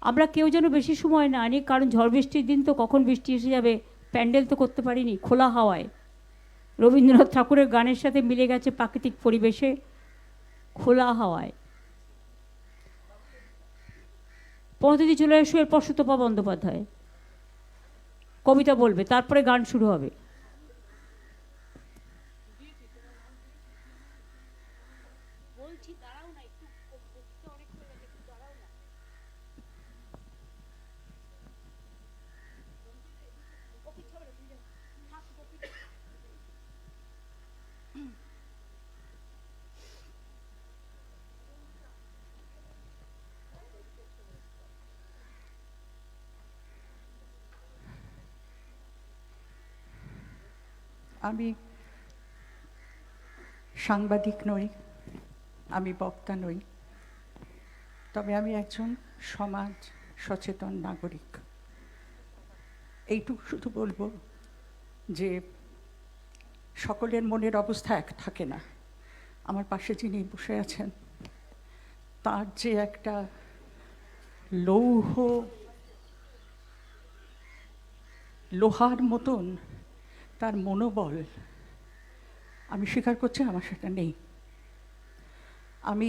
আমরা কেউ যেন বেশি সময় না নিই, কারণ ঝড় বৃষ্টির দিন, তো কখন বৃষ্টি এসে যাবে, প্যান্ডেল তো করতে পারিনি, খোলা হাওয়ায় রবীন্দ্রনাথ ঠাকুরের গানের সাথে মিলে গেছে প্রাকৃতিক পরিবেশে, খোলা হাওয়ায়। প্রণতি চলে এসো, এরপর সুতপা বন্দ্যোপাধ্যায় কবিতা বলবে, তারপরে গান শুরু হবে। আমি সাংবাদিক নই, আমি বক্তা নই, তবে আমি একজন সমাজ সচেতন নাগরিক। এইটুকু শুধু বলবো যে সকলের মনের অবস্থা এক থাকে না। আমার পাশে যিনি বসে আছেন, তার যে একটা লোহার মতন তার মনোবল, আমি স্বীকার করছি আমার সেটা নেই। আমি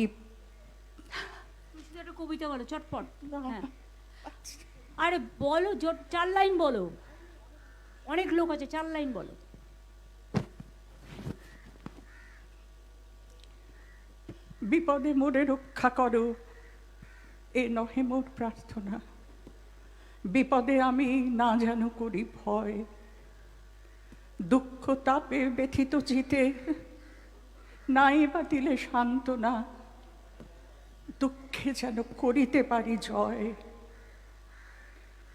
কবিতা বলো চটপট। হ্যাঁ, আরে বলো, 4 লাইন বলো, অনেক লোক আছে, 4 লাইন বলো। বিপদে মোরে রক্ষা করো, এ নহে মোর প্রার্থনা। বিপদে আমি না যেন করি ভয়, দুঃখ তাপে ব্যথিত চিতে নাই বা দিলে সান্ত্বনা। দুঃখে যেন করিতে পারি জয়,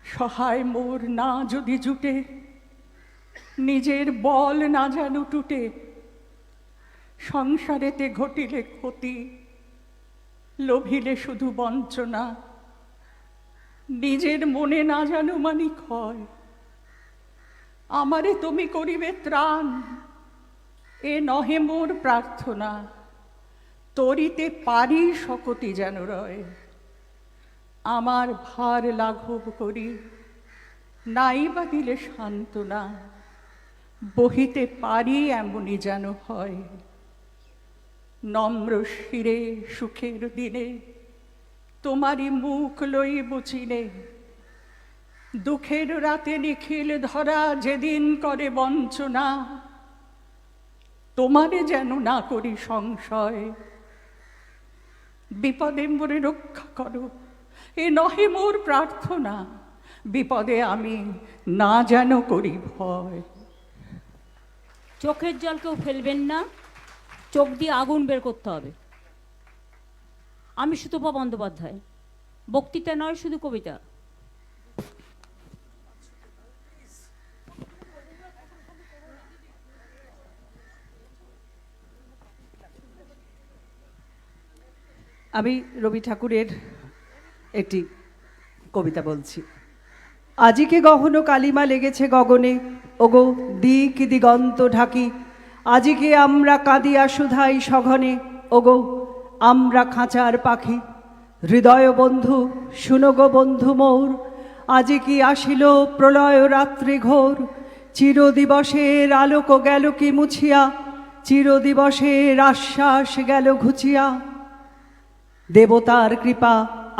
সহায় মোর না যদি জুটে, নিজের বল না যেন টুটে। সংসারেতে ঘটিলে ক্ষতি, লোভিলে শুধু বঞ্চনা। নিজের মনে না যেন মানি ক্ষয়, আমারে তুমি করিবে ত্রাণ, এ নহে মোর প্রার্থনা, তরিতে পারি শকতি যেন রয়। আমার ভার লাঘব করি, নাইবা দিলে সান্ত্বনা, বহিতে পারি এমনই যেন হয়। নম্র শিরে সুখের দিনে তোমারই মুখ লই বুচিনে, দুঃখের রাতে নিখিল ধরা যেদিন করে বঞ্চনা, তোমারে যেন না করি সংশয়। বিপদে মোরে রক্ষা করো, এ নহে মোর প্রার্থনা, বিপদে আমি না যেন করি ভয়। চোখের জল কেউ ফেলবেন না, চোখ দিয়ে আগুন বের করতে হবে। আমি সুতপা বন্দ্যোপাধ্যায়, বক্তৃতা নয়, শুধু কবিতা। আমি রবি ঠাকুরের একটি কবিতা বলছি। আজিকে গহন কালিমা লেগেছে গগনে, ওগো দিক দিগন্ত ঢাকি। আজিকে আমরা কাঁদিয়া সুধাই সঘনে, ওগো আমরা খাঁচার পাখি। হৃদয় বন্ধু শুনো গো বন্ধু মোর, আজি কি আসিল প্রলয় রাত্রি ঘোর। চিরদিবসের আলোক গেল কি মুছিয়া, চিরদিবসের আশ্বাস গেল ঘুচিয়া। দেবতার কৃপা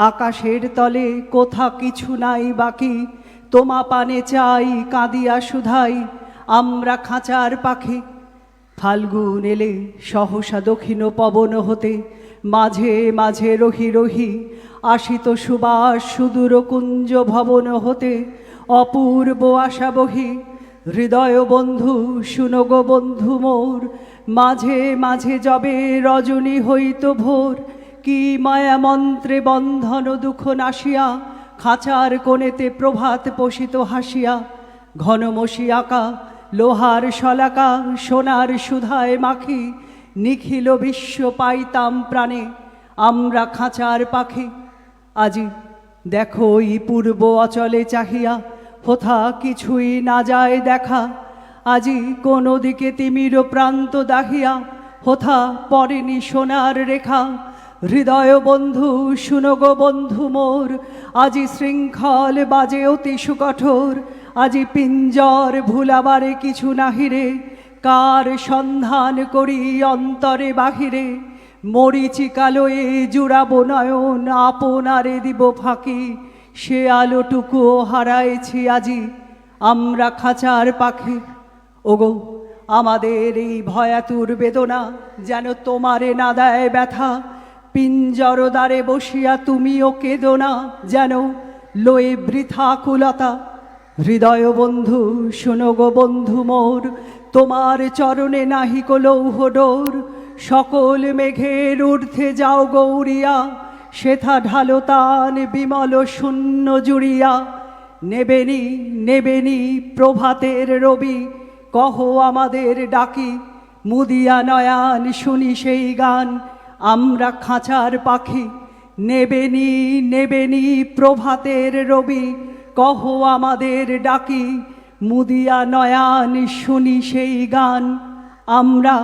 আকাশের তলে, কোথা কিছু নাই বাকি। তোমা পানে চাই কাঁদিয়া সুধাই, আমরা খাঁচার পাখি। ফাল্গুন এলে সহসা দক্ষিণ পবন হতে, মাঝে মাঝে রহি রহি আসিত সুবাস সুদূর কুঞ্জ ভবন হতে। অপূর্ব আশা বহি হৃদয় বন্ধু শুনো গো বন্ধু মোর, মাঝে মাঝে যবে রজনী হইত ভোর। কি মায়া মন্ত্রে বন্ধন দুঃখ নাশিয়া, খাঁচার কোণেতে প্রভাত পোষিত হাসিয়া। ঘনমসি আঁকা লোহার শলাকা, সোনার সুধায় মাখি। নিখিল বিশ্ব পাইতাম প্রাণে, আমরা খাঁচার পাখি। আজি দেখো এই পূর্ব অচলে চাহিয়া, কোথা কিছুই না যায় দেখা। আজি কোন দিকে তিমির প্রান্ত দাহিয়া, কোথা পড়েনি সোনার রেখা। হৃদয় বন্ধু শুনো গো বন্ধু মোর, আজি শৃঙ্খল বাজে অতি সুকঠোর। আজি পিঞ্জর ভুলাবারে কিছু নাহিরে, কার সন্ধান করি অন্তরে বাহিরে। মরিচিকালয়ে জুড়াবো নয়ন, আপনারে দিব ফাঁকি। সে আলোটুকুও হারাইছি আজি, আমরা খাঁচার পাখি। ওগো আমাদের এই ভয়াতুর বেদনা, যেন তোমারে না দেয় ব্যথা। পিঞ্জর দ্বারে বসিয়া তুমিও কেঁদো না, যেন লয়ে বৃথা কুলতা। হৃদয় বন্ধু শুনো গো বন্ধু মোর, তোমার চরণে নাহিক লৌহ ডোর। সকল মেঘের ঊর্ধ্বে যাও গৌরিয়া, সেথা ঢালো তান বিমল শূন্য জুড়িয়া। নেবেনি নেবেনি প্রভাতের রবি, কহ আমাদের ডাকি। মুদিয়া নয়ান শুনি সেই গান, আমরা খাঁচার পাখি। নেবেনি নেবেনি প্রভাতের রবি, কহ আমাদের ডাকি। মুদিয়া নয়ান শুনি সেই গান, আমরা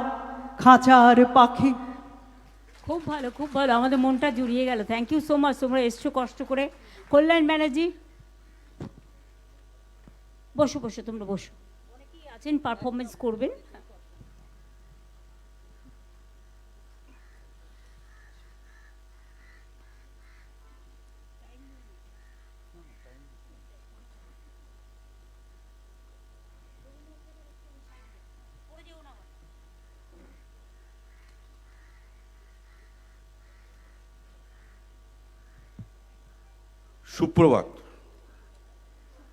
খাঁচার পাখি। খুব ভালো, খুব ভালো, আমাদের মনটা জুড়িয়ে গেল। থ্যাংক ইউ সো মাচ, তোমরা এসছো কষ্ট করে। কল্যাণ ব্যানার্জি, বসো বসো, তোমরা বসো। অনেকেই আছেন পারফরমেন্স করবেন। সুপ্রভাত।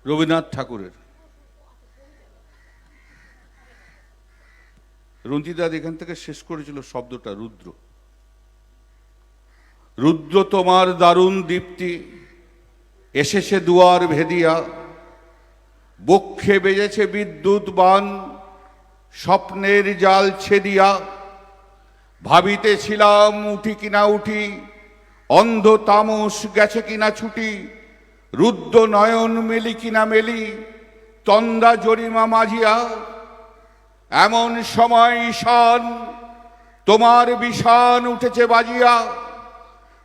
রবীন্দ্রনাথ ঠাকুরের। রঞ্জিতদাদ এখান থেকে শেষ করেছিল শব্দটা রুদ্র। রুদ্র তোমার দারুণ দীপ্তি এসেছে দুয়ার ভেদিয়া, বক্ষে বেজেছে বিদ্যুৎ বান স্বপ্নের জাল ছেদিয়া। ভাবিতেছিলাম উঠি কিনা উঠি, অন্ধ তামস গেছে কিনা ছুটি। রুদ্র নয়ন মেলি কিনা মেলি, তন্দা জরিমা মাঝিয়া। এমন সময় ঈশান তোমার বিষান উঠেছে বাজিয়া,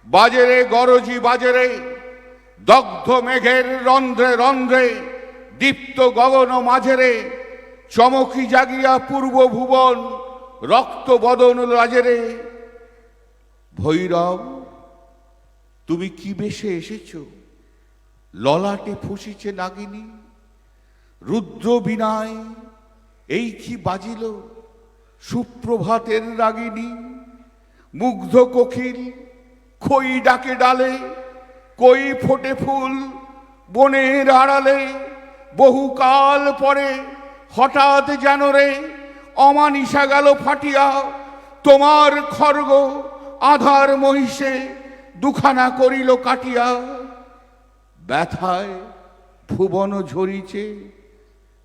বাজেরে গরজি বাজেরে, দগ্ধ মেঘের রন্ধ্রে রন্ধ্রে, দীপ্ত গগন মাঝেরে, চমকি জাগিয়া পূর্ব ভুবন, রক্ত বদন রাজেরে। ভৈরব, তুমি কি বেশে এসেছ? ললাটে ফুসিছে নাগিনী, রুদ্র বিনায় এই কি বাজিল সুপ্রভাতের রাগিনী। মুগ্ধ কোকিল খই ডাকে ডালে, কই ফোটে ফুল বনের আড়ালে। বহুকাল পরে হঠাৎ যেন রে অমানিসা গেল ফাটিয়া, তোমার খর্গ আধার মহিষে দুখানা করিল কাটিয়া। ব্যথায় ভুবন ঝরিছে,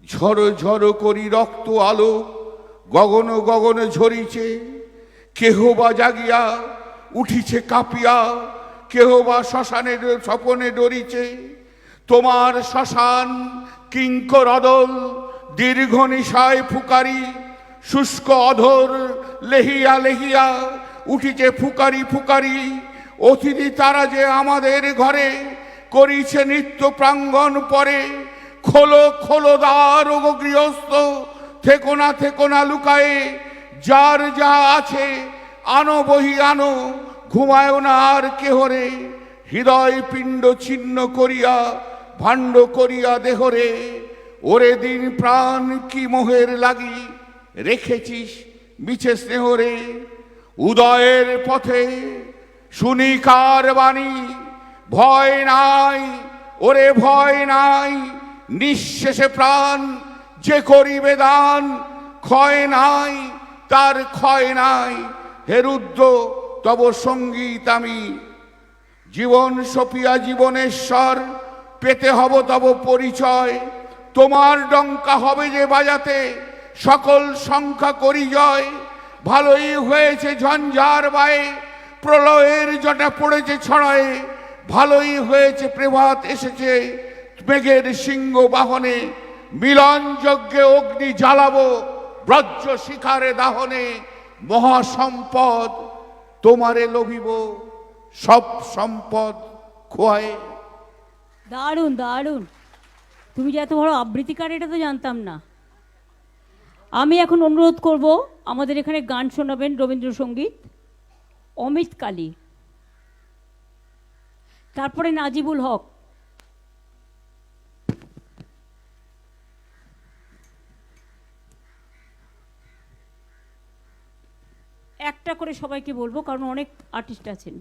ঝড় ঝড় করি রক্ত আলো, গগন গগন ঝরিছে। কেহ বা জাগিয়া উঠিছে কাঁপিয়া, কেহ বা শ্মশানের স্বপনে ডরিছে। তোমার শ্মশান কিঙ্কর অদল, দীর্ঘ নিশায় ফুকারি, শুষ্ক অধর লেহিয়া লেহিয়া উঠিছে ফুকারি ফুকারি। অতিথি তারা যে আমাদের ঘরে, করিছে নিত্য প্রাঙ্গণ পরে। খোলো খোলো দ্বার ও গৃহস্থ, থেকো না লুকায়ে। যার যা আছে আনো বহি আনো, ঘুমায় না আর কেহরে। হৃদয় পিণ্ড ছিন্ন করিয়া, ভাণ্ড করিয়া দেহরে। ওরে দিন প্রাণ কি মোহের লাগি, রেখেছিস মিছে স্নেহরে। উদয়ের পথে শুনি কার বাণী, ভয় নাই ওরে ভয় নাই। নিঃশেষে প্রাণ যে করিবে দান, ক্ষয় নাই তার ক্ষয় নাই। হে রুদ্র তব সঙ্গীত আমি, জীবন সপিয়া জীবনেশ্বর, পেতে হব তব পরিচয়। তোমার ডঙ্কা হবে যে বাজাতে, সকল সংখ্যা করি জয়। ভালোই হয়েছে ঝঞ্ঝার বায়ে, প্রলয়ের জটা পড়েছে ছড়ায়। ভালোই হয়েছে প্রভাত এসেছে, মেঘের সিংহ বাহনে। মিলন যজ্ঞে অগ্নি জ্বালাবো, ব্রজ্য শিখারে দাহনে। মহাসম্পদ তোমারে লোভিব, সব সম্পদ খোয়ায়। দারুণ দারুণ, তুমি যে এত বড় আবৃত্তিকার এটা তো জানতাম না। আমি এখন অনুরোধ করব, আমাদের এখানে গান শোনাবেন রবীন্দ্রসঙ্গীত অমিত কালী, তারপরে নাজিবুল হক। একটা করে সবাইকে বলবো, কারণ অনেক আর্টিস্ট আছেন।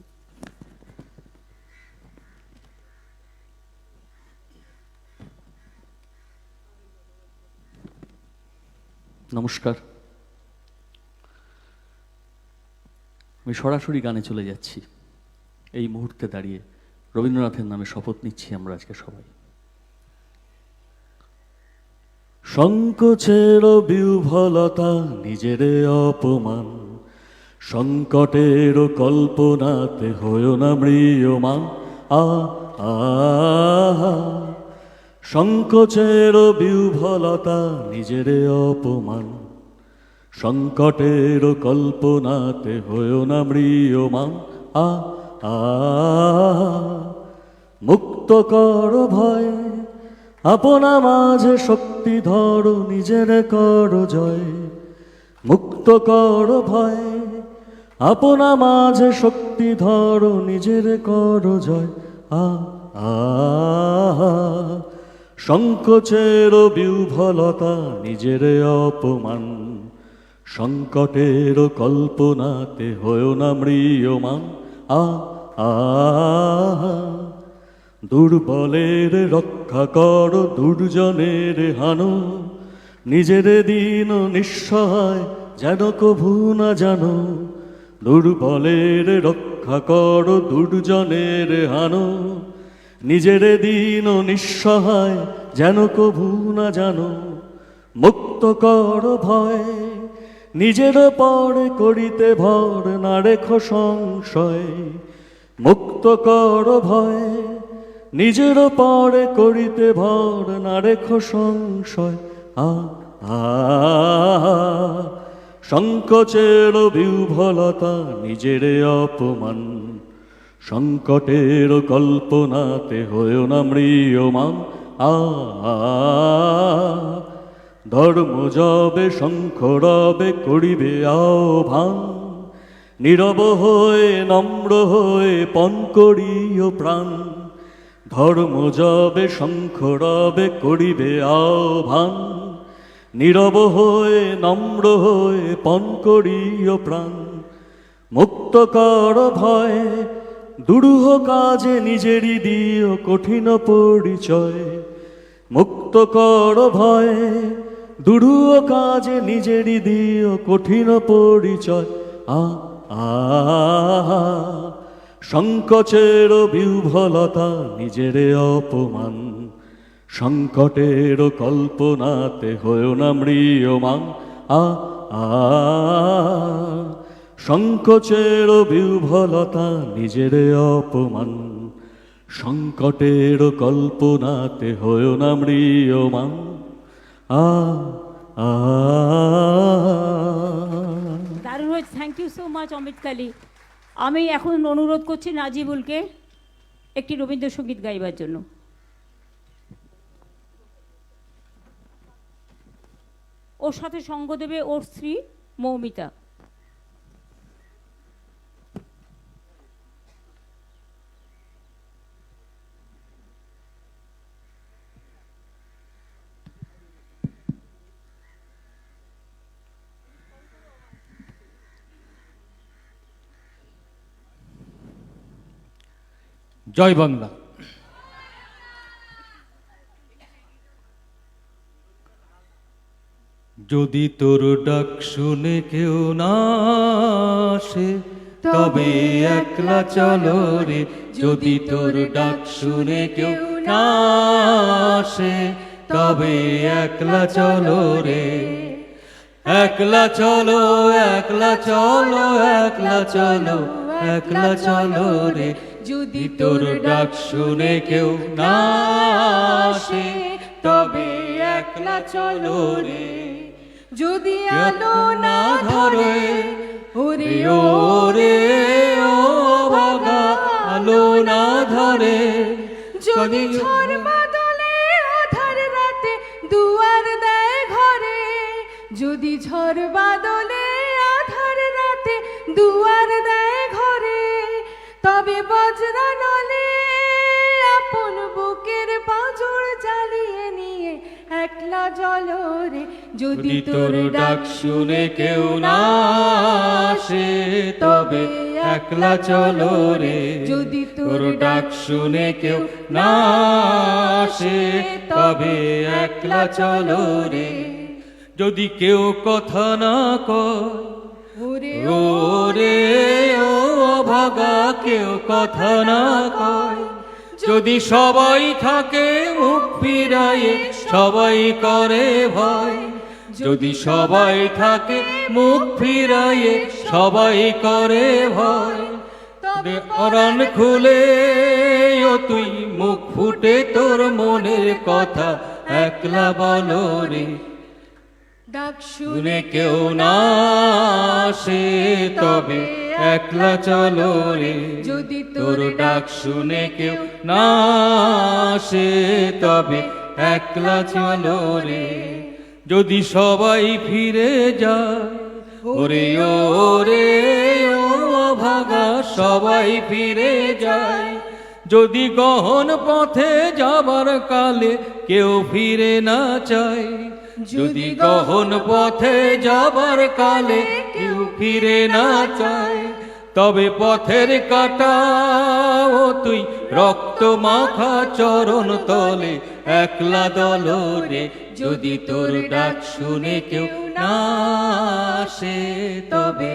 নমস্কার, আমি সরাসরি গানে চলে যাচ্ছি। এই মুহূর্তে দাঁড়িয়ে রবীন্দ্রনাথের নামে শপথ নিচ্ছি আমরা আজকে সবাই। সংকোচের বিহ্বলতা নিজের অপমান, সংকটের কল্পনাতে হয়েও না ম্রিয়মান। সংকোচের বিহ্বলতা নিজের অপমান, সংকটের কল্পনাতে হয়েও না ম্রিয়মান। মুক্ত কর ভয়, আপনা মাঝে শক্তি ধরো, নিজের কর জয়। মুক্ত কর ভয়, আপনা মাঝে শক্তি ধরো, নিজের কর জয়। সংকোচের বিহ্বলতা নিজের অপমান, সংকটের কল্পনাতে হয়েও না ম্রিয়মান। দুর্বলের রক্ষা কর, দুর্জনের হানো, নিজের দিন নিঃসহায় যেন কভু না জানো। দুর্বলের রক্ষা কর, দুর্জনের হানো, নিজের দিন নিঃসহায় যেন কভু না জানো। মুক্ত কর ভয়, নিজের পরে করিতে ভর, না রেখো সংশয়। মুক্ত কর ভয়, নিজের পরে করিতে ভর, না রেখো সংশয়। সংকোচের বিহ্বলতা নিজের অপমান, সংকটের কল্পনাতে হয়েও না ম্রিয়মান। ধর্ম যবে শঙ্খ রবে করিবে আহ্বান, নীরব হয়ে নম্র হয়ে পণ করিও প্রাণ। ধর্ম যবে শঙ্খ রবে করিবে আহ্বান, নীরব হয়ে নম্র হয়ে পণ করিও প্রাণ। মুক্ত কর ভয়, দুরূহ কাজে নিজেরই দিও কঠিন পরিচয়। মুক্ত কর ভয়, দুরূহ কাজে নিজেরই দিও কঠিন পরিচয়। সংকোচের বিহ্বলতা নিজের অপমান, সংকটের কল্পনাতে হয়েও না ম্রিয়মান। সংকোচের বিহ্বলতা নিজের অপমান, সংকটের কল্পনাতে হয়েও না ম্রিয়মান। দারুণ হয়েছে, thank you so much Amit Kali. আমি এখন অনুরোধ করছি নাজিবুলকে একটি রবীন্দ্রসঙ্গীত গাইবার জন্য। ওর সাথে সঙ্গ দেবে ওর স্ত্রী মৌমিতা। জয় বাংলা। যদি তোর ডাক শুনে কেউ না আসে তবে একলা চলো রে। যদি তোর ডাক শুনে কেউ না আসে তবে একলা চলো রে। একলা চলো, একলা চলো, একলা চলো, একলা চলো রে। যদি তোর ডাক শুনে কেউ না আসে তবে একলা চলো রে। যদি আলো না ধরে ওরে ওরে ও ভাগা আলো না ধরে। যদি ঝড় বাদলে আধার রাতে দুয়ার দেয় ঘরে। যদি ঝড় বাদলে আধার রাতে দুয়ার দেয় ঘরে। তবে বজ্রা নলে আপন বুকের পাঁজর জ্বালিয়ে নিয়ে একলা জলরে। যদি তোর ডাক শুনে কেউ না আসে তবে একলা চলো রে। যদি তোর ডাক শুনে কেউ না আসে তবে একলা চলো রে। যদি কেউ কথা না কয় ওরে ওরে ও ভাগা কেউ কথা না কয়। যদি সবাই থাকে মুখ ফিরায়ে সবাই করে ভয়। যদি সবাই থাকে মুখ ফিরায়ে সবাই করে ভয়। তবে অরণ খুলে ও তুই মুখ ফুটে তোর মনের কথা একলা বলো রে। ডাক শুনে কেউ না আসে তবে একলা চলো রে। যদি তোর ডাক শুনে কেউ না আসে তবে একলা চলো রে। যদি সবাই ফিরে যায় ওরে ওরে ও ভাগা সবাই ফিরে যায়। যদি গহন পথে যাবার কালে কেউ ফিরে না চায়। যদি গহন পথে যাবার কালে কেউ ফিরে না চায়। তবে পথের কাটা ও তুই রক্ত মাখা চরণ তলে একলা দলরে। যদি তোর ডাক শুনে কেউ না আসে তবে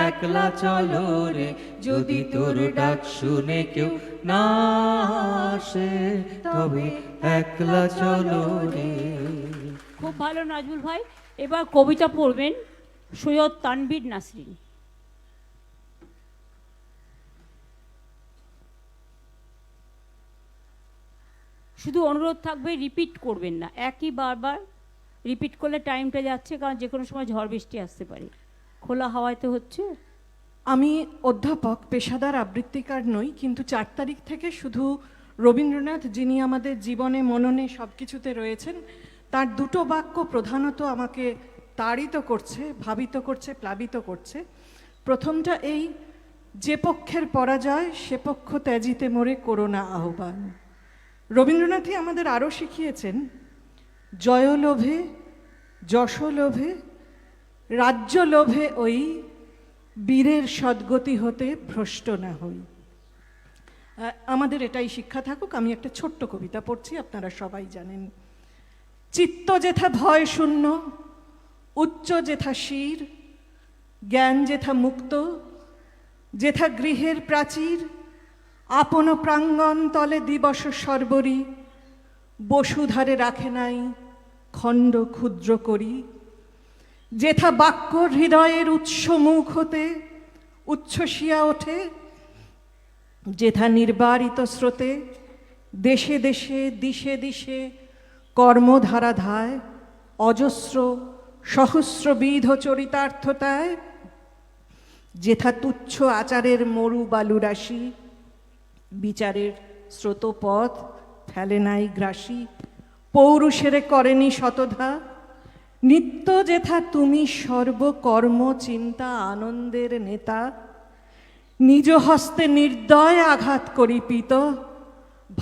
একলা চলো রে। যদি তোর ডাক শুনে কেউ না আসে তবে একলা চলো রে। খুব ভালো নাজমুল ভাই। এবার কবিতা পড়বেন সৈয়দ তানভীর নাসরিন। শুধু অনুরোধ থাকবে রিপিট করবেন না, একই বারবার রিপিট করলে টাইমটা যাচ্ছে, কারণ যে কোনো সময় ঝড় বৃষ্টি আসতে পারে। খোলা হাওয়ায় তো হচ্ছে। আমি অধ্যাপক, পেশাদার আবৃত্তিকার নই, কিন্তু 4 তারিখ থেকে শুধু রবীন্দ্রনাথ, যিনি আমাদের জীবনে মননে সব কিছুতে রয়েছেন, তার দুটো বাক্য প্রধানত আমাকে তাড়িত করছে, ভাবিত করছে, প্লাবিত করছে। প্রথমটা এই, যে পক্ষের পরাজয় সে পক্ষ ত্যাজিতে মোরে করোনা আহ্বান। রবীন্দ্রনাথই আমাদের আরও শিখিয়েছেন, জয়লোভে, যশলোভে, রাজ্যলোভে ওই বীরের সদ্গতি হতে ভ্রষ্ট না হই। আমাদের এটাই শিক্ষা থাকুক। আমি একটা ছোট্ট কবিতা পড়ছি, আপনারা সবাই জানেন। চিত্ত যেথা ভয় শূন্য, উচ্চ যেথা শির, জ্ঞান যেথা মুক্ত, যেথা গৃহের প্রাচীর, আপন প্রাঙ্গণ তলে দিবস সর্বরি, বসুধারে রাখে নাই খণ্ড ক্ষুদ্র করি। যেথা বাক্য হৃদয়ের উৎস মুখ হতে উচ্ছ্বসিয়া ওঠে, যেথা নির্বারিত স্রোতে দেশে দেশে দিশে দিশে কর্মধারা ধায়, অজস্র সহস্রবিধ চরিতার্থতায়, যেথা তুচ্ছ আচারের মরু বালু রাশি, বিচারের স্রোতপথ ফেলে নাই গ্রাসী, পৌরুষেরে করেনি শতধা, নিত্য যেথা তুমি সর্বকর্ম চিন্তা আনন্দের নেতা, নিজ হস্তে নির্দয় আঘাত করি পিত,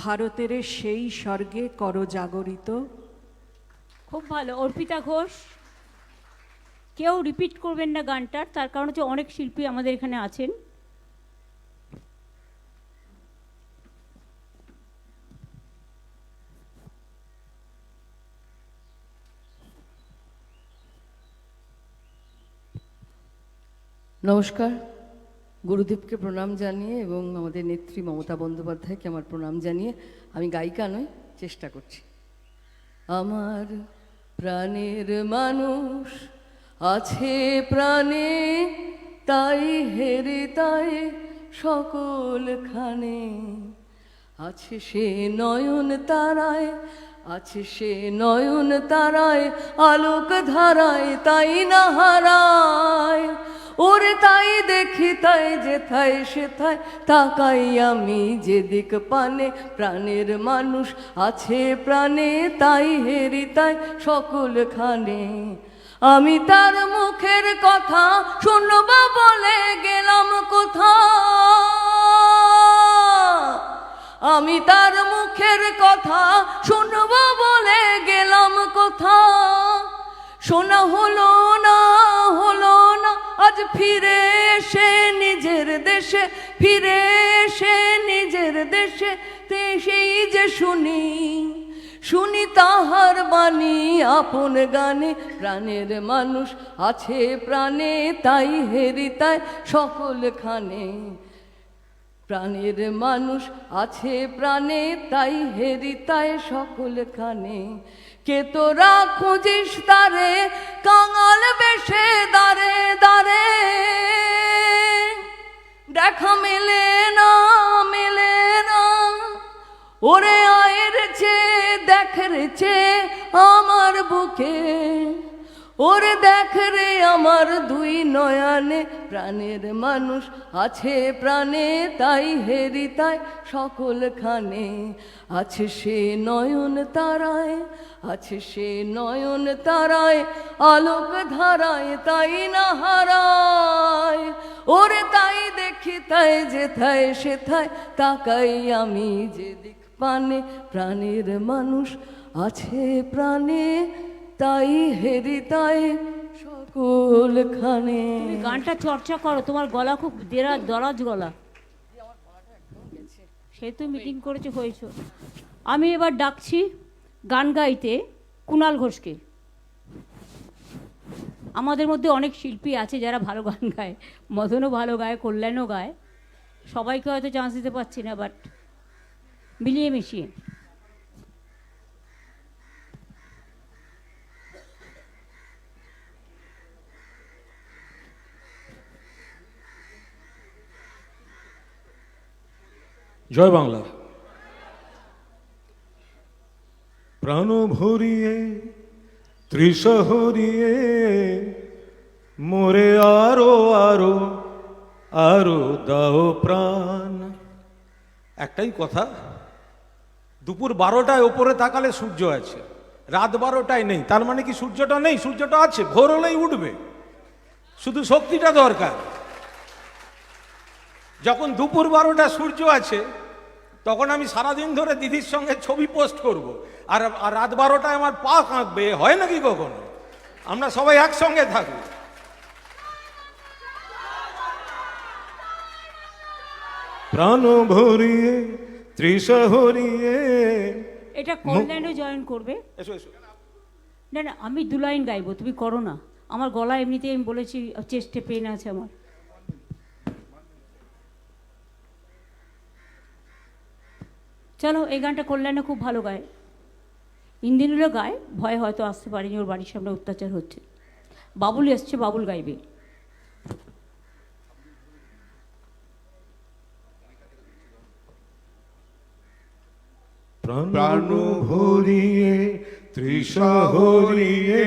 ভারতের সেই স্বর্গে কর জাগরিত। খুব ভালো। অর্পিতা ঘোষ। কেউ রিপিট করবেন না গানটার, তার কারণ হচ্ছে অনেক শিল্পী আমাদের এখানে আছেন। নমস্কার, গুরুদেবকে প্রণাম জানিয়ে এবং আমাদের নেত্রী মমতা বন্দ্যোপাধ্যায়কে আমার প্রণাম জানিয়ে আমি গায়িকা নই, চেষ্টা করছি। আমার প্রাণের মানুষ আছে প্রাণে, তাই হেরে তাই সকলখানে, আছে সে নয়ন তারায়, আছে সে নয়ন তারায়, আলোক ধারায় তাই না হারায়। ওরে তাই দেখি তাই যেথায় সেথায় তাকাই আমি যেদিক পানে, প্রাণের মানুষ আছে প্রাণে, তাই হেরি তাই সকলখানে। আমি তার মুখের কথা শুনব বলে গেলাম কোথা, আমি তার মুখের কথা শুনব বলে গেলাম কোথা, শোনা হলো না হলো না আজ ফিরে এসে নিজের দেশে, ফিরে এসে নিজের দেশে, সেই যে শুনি শুনি তাহার বাণী আপন গানে, প্রাণের মানুষ আছে প্রাণে, তাই হেরি তাই সকলখানে। প্রাণের মানুষ আছে প্রাণে, তাই হেরি তাই সকলখানে। কে তোরা খুঁজিস তারে কাঙাল বেশে দাঁড়ে দাঁড়ে, দেখা মেলে না মেলে না। ওরে আয়ের চেয়ে দেখ রেছে আমার বুকে, ওরে দেখ রে আমার দুই নয়নে, প্রাণের মানুষ আছে প্রাণে, তাই হেরি তাই সকলখানে। আছে সে নয়ন তারায়, আছে সে নয়ন তারায়, আলোক ধারায় তাই না হারায়। ওরে তাই দেখি তাই যেথায় সেথায় তাকাই আমি যেদিক পানে, প্রাণের মানুষ আছে প্রাণে, তাই হেরি তাই সকলখানে। তুমি গানটা চর্চা করো, তোমার গলা খুব দরাজ গলা, সে তো মিটিং করেছে হয়েছ। আমি এবার ডাকছি গান গাইতে কুণাল ঘোষকে। আমাদের মধ্যে অনেক শিল্পী আছে যারা ভালো গান গায়, মদনও ভালো গায়, কল্যাণও গায়, সবাইকে হয়তো চান্স দিতে পারছি না, বাট মিলিয়ে মিশিয়ে। জয় বাংলা। প্রাণ ভরিয়ে ত্রিশহরিয়ে মোরে আরো আরো আরো দাও প্রাণ। একটাই কথা, দুপুর 12টায় ওপরে তাকালে সূর্য আছে, রাত 12টায় নেই। তার মানে কি সূর্যটা নেই? সূর্যটা আছে, ভোর হলেই উঠবে, শুধু শক্তিটা দরকার। যখন দুপুর 12টা সূর্য আছে, তখন আমি সারাদিন ধরে দিদির সঙ্গে ছবি পোস্ট করব, আর রাত 12টায় আমার পা কাঁকবে। হয় নাকি কখনো? আমরা সবাই একসঙ্গে থাকবো। প্রাণ ভরিয়ে ত্রিশহরিয়ে। এটা কল্যাণও জয়েন করবে। এসো এসো। না না, আমি 2 লাইন গাইবো, তুমি করো না। আমার গলা এমনিতেই আমি বলেছি চেস্টে পেন আছে আমার। চলো, এই গানটা কল্যাণে খুব ভালো গায়, ইন্দিনীরও গায়, ভয় হয়তো আসতে পারেনি, ওর বাড়ির সামনে অত্যাচার হচ্ছে। বাবুল এসছে, বাবুল গাইবে। প্রাণ ভরিয়ে ত্রিশহরিয়ে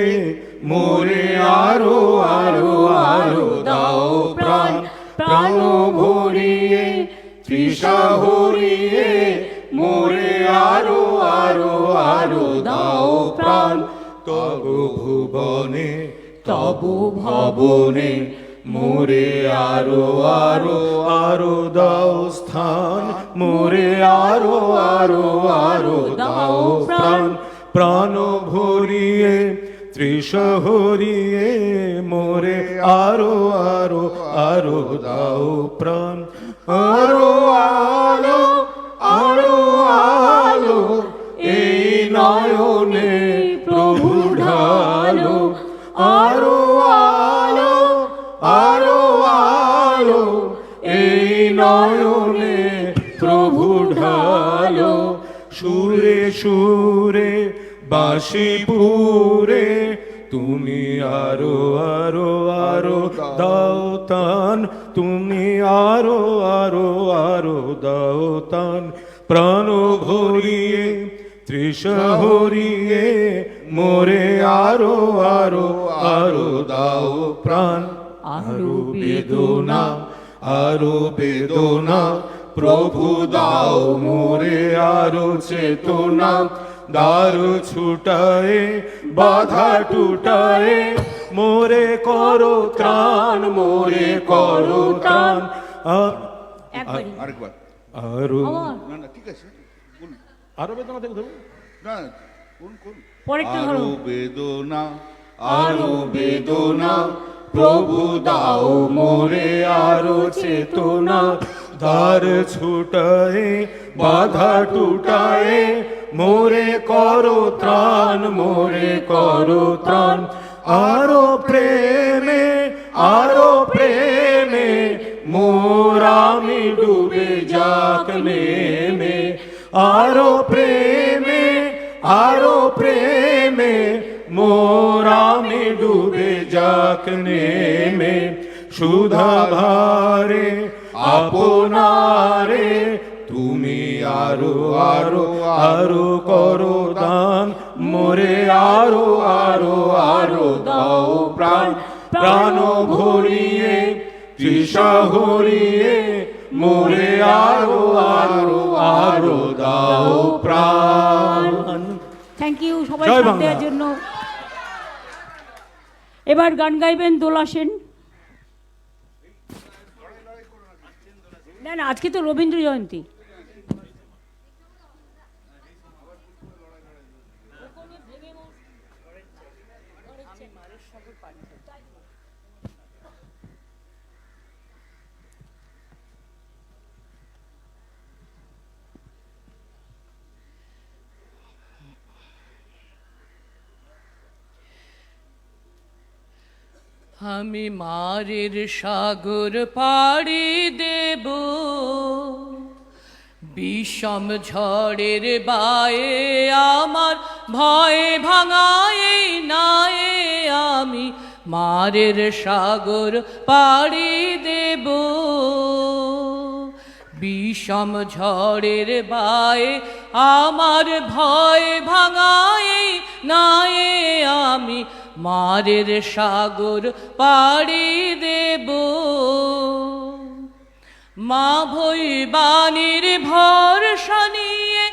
মোরে আরো আরো আরো দাও প্রাণ। প্রাণ ভরিয়ে ত্রিশহরিয়ে মোরে আরো আরো আরো দাও প্রাণ। তব ভুবনে তব ভবনে মোরে আরো আরো আরো দাও স্থান। মোরে আরো আরো আরো দাও প্রাণ। প্রাণ ভরিয়ে ত্রিশহরিয়ে মোরে আরো আরো আরো দাও প্রাণ। আরো আলো আরো আলো এই নয়নে প্রভু ঢালো। আরো আলো আরো আলো এই নয়নে প্রভু ঢালো। সুরে সুরে বাঁশিপুরে তুমি আরো আরো আরো দাও তান। তুমি আরো আরো আরো দাও তান। প্রাণ ভরিয়ে ত্রিশহরিয়ে মোরে আরো আরো আরো দাও প্রাণ। আরো বেদনা আরো বেদনা প্রভু দাও মোরে আরো চেতনা। দ্বার ছুটায়ে বাধা টুটায়ে মোরে করো ত্রাণ। মোরে করো ত্রাণ। একবারই আরেকবার। আরো আবার না না, ঠিক আছে, বলুন। আরো বেদনা থেকে ধরুন। না, কোন কোন? পরেরটা ধরো। আরো বেদনা আরো বেদনা প্রভু দাও মোরে আরো চেতনা। দ্বার ছুটায়ে বাধা টুটায়ে মোরে করো ত্রাণ। মোরে করো ত্রাণ। আরো প্রেমে আরো প্রেমে মোর আমি ডুবে যাক নেমে। আরো প্রেমে আরো প্রেমে মোর আমি ডুবে যাক নেমে। সুধা ভারে আপনারে তুমি আরো আরো আরো করো দান। মোরে আরো আরো আরো দাও প্রাণ। প্রাণ ভরিয়ে ত্রিশহরিয়ে মোরে আরো আরো আরো দাও প্রাণ। থ্যাংক ইউ সবাই জয় সাথ বাংলা। দেওয়ার জন্য। এবার গান গাইবেন দোলা সেন। না না, আজকে তো রবীন্দ্র জয়ন্তী। আমি মারের সাগর পাড়ি দেব, বিষম ঝড়ের বায়ে আমার ভয়ে ভাঙায় নায়ে। আমি মারের সাগর পাড়ি দেব, বিষম ঝড়ের বায়ে আমার ভয় ভাঙায় নায়ে আমি মারের সাগর পাড়ি দেব। মা ভৈবানীর ভরসা নিয়ে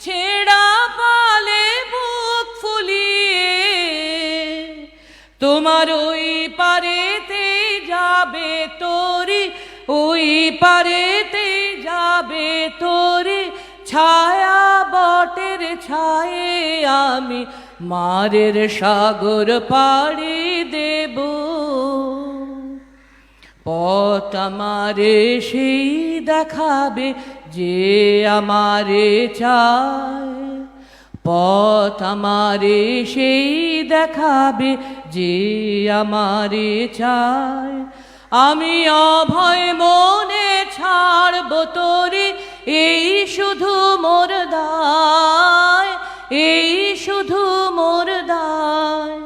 ছেঁড়া পালে বুক ফুলিয়ে তোমার ওই পারেতে যাবে তোরে, ওই পারেতে যাবে তোরে, ছায়া বটের ছায়ে আমি মারের সাগর পাড়ি দেব। পথ আমারে সেই দেখাবে যে আমারে চায়, পথ আমারে সেই দেখাবে যে আমারে চায়। আমি অভয় মনে ছাড়ব তোরে, এই শুধু মোর দায়, এই শুধু মোর দায়।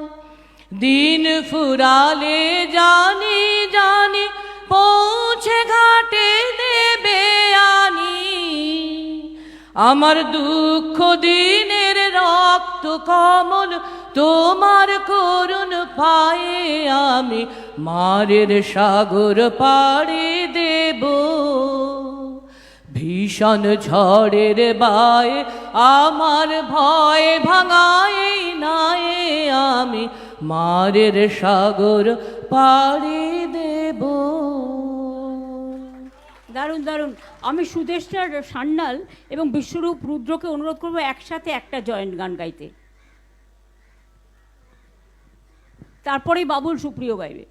দিন ফুরালে জানি জানি পৌঁছে ঘাটে দেবে আনি, আমার দুঃখ দিনের রক্ত কমল তোমার করুণ পায়ে আমি মারের সাগর পাড়ি দেব। ভীষণ ঝড়ের বায়ে আমার ভয় ভাঙায় নায়ে আমি মারের সাগর পাড়ি দেব। দারুণ দারুণ। আমি সুদেষ্টার সান্যাল এবং বিশ্বরূপ রুদ্রকে অনুরোধ করবো একসাথে একটা জয়েন্ট গান গাইতে, তারপরেই বাবুল সুপ্রিয় গাইবে।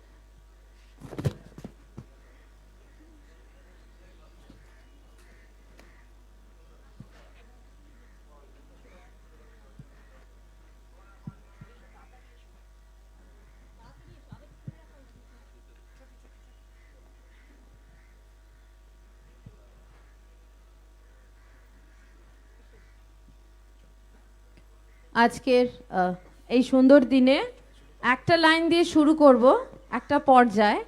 আজকের এই সুন্দর দিনে একটা লাইন দিয়ে শুরু করব, একটা পর্যায়,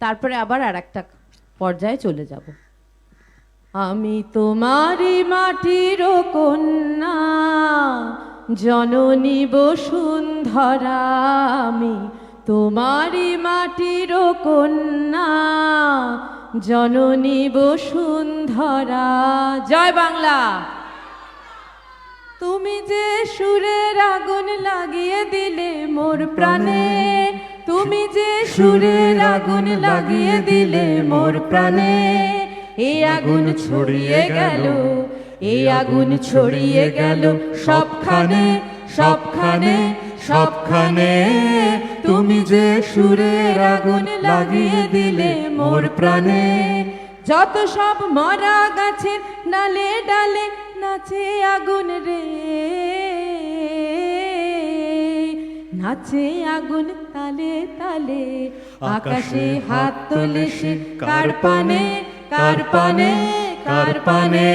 তারপরে আবার আর একটা পর্যায়ে চলে যাব। আমি তোমারই মাটির কন্যা, জননী বসুন্ধরা, আমি তোমারই মাটির কন্যা, জননী বসুন্ধরা। জয় বাংলা। তুমি যে সুরের আগুন লাগিয়ে দিলে মোর প্রাণে, তুমি যে সুরের আগুন লাগিয়ে দিলে মোর প্রাণে, এই আগুন ছড়িয়ে গেল, এই আগুন ছড়িয়ে গেল সবখানে, সবখানে, সবখানে। তুমি যে সুরের আগুন লাগিয়ে দিলে মোর প্রাণে, যত সব মরা গাছের ডালে ডালে নাচে আগুন রে, নাচে আগুন তালে তালে, আকাশে হাত তোলে সে কার পানে, কার পানে, কার পানে।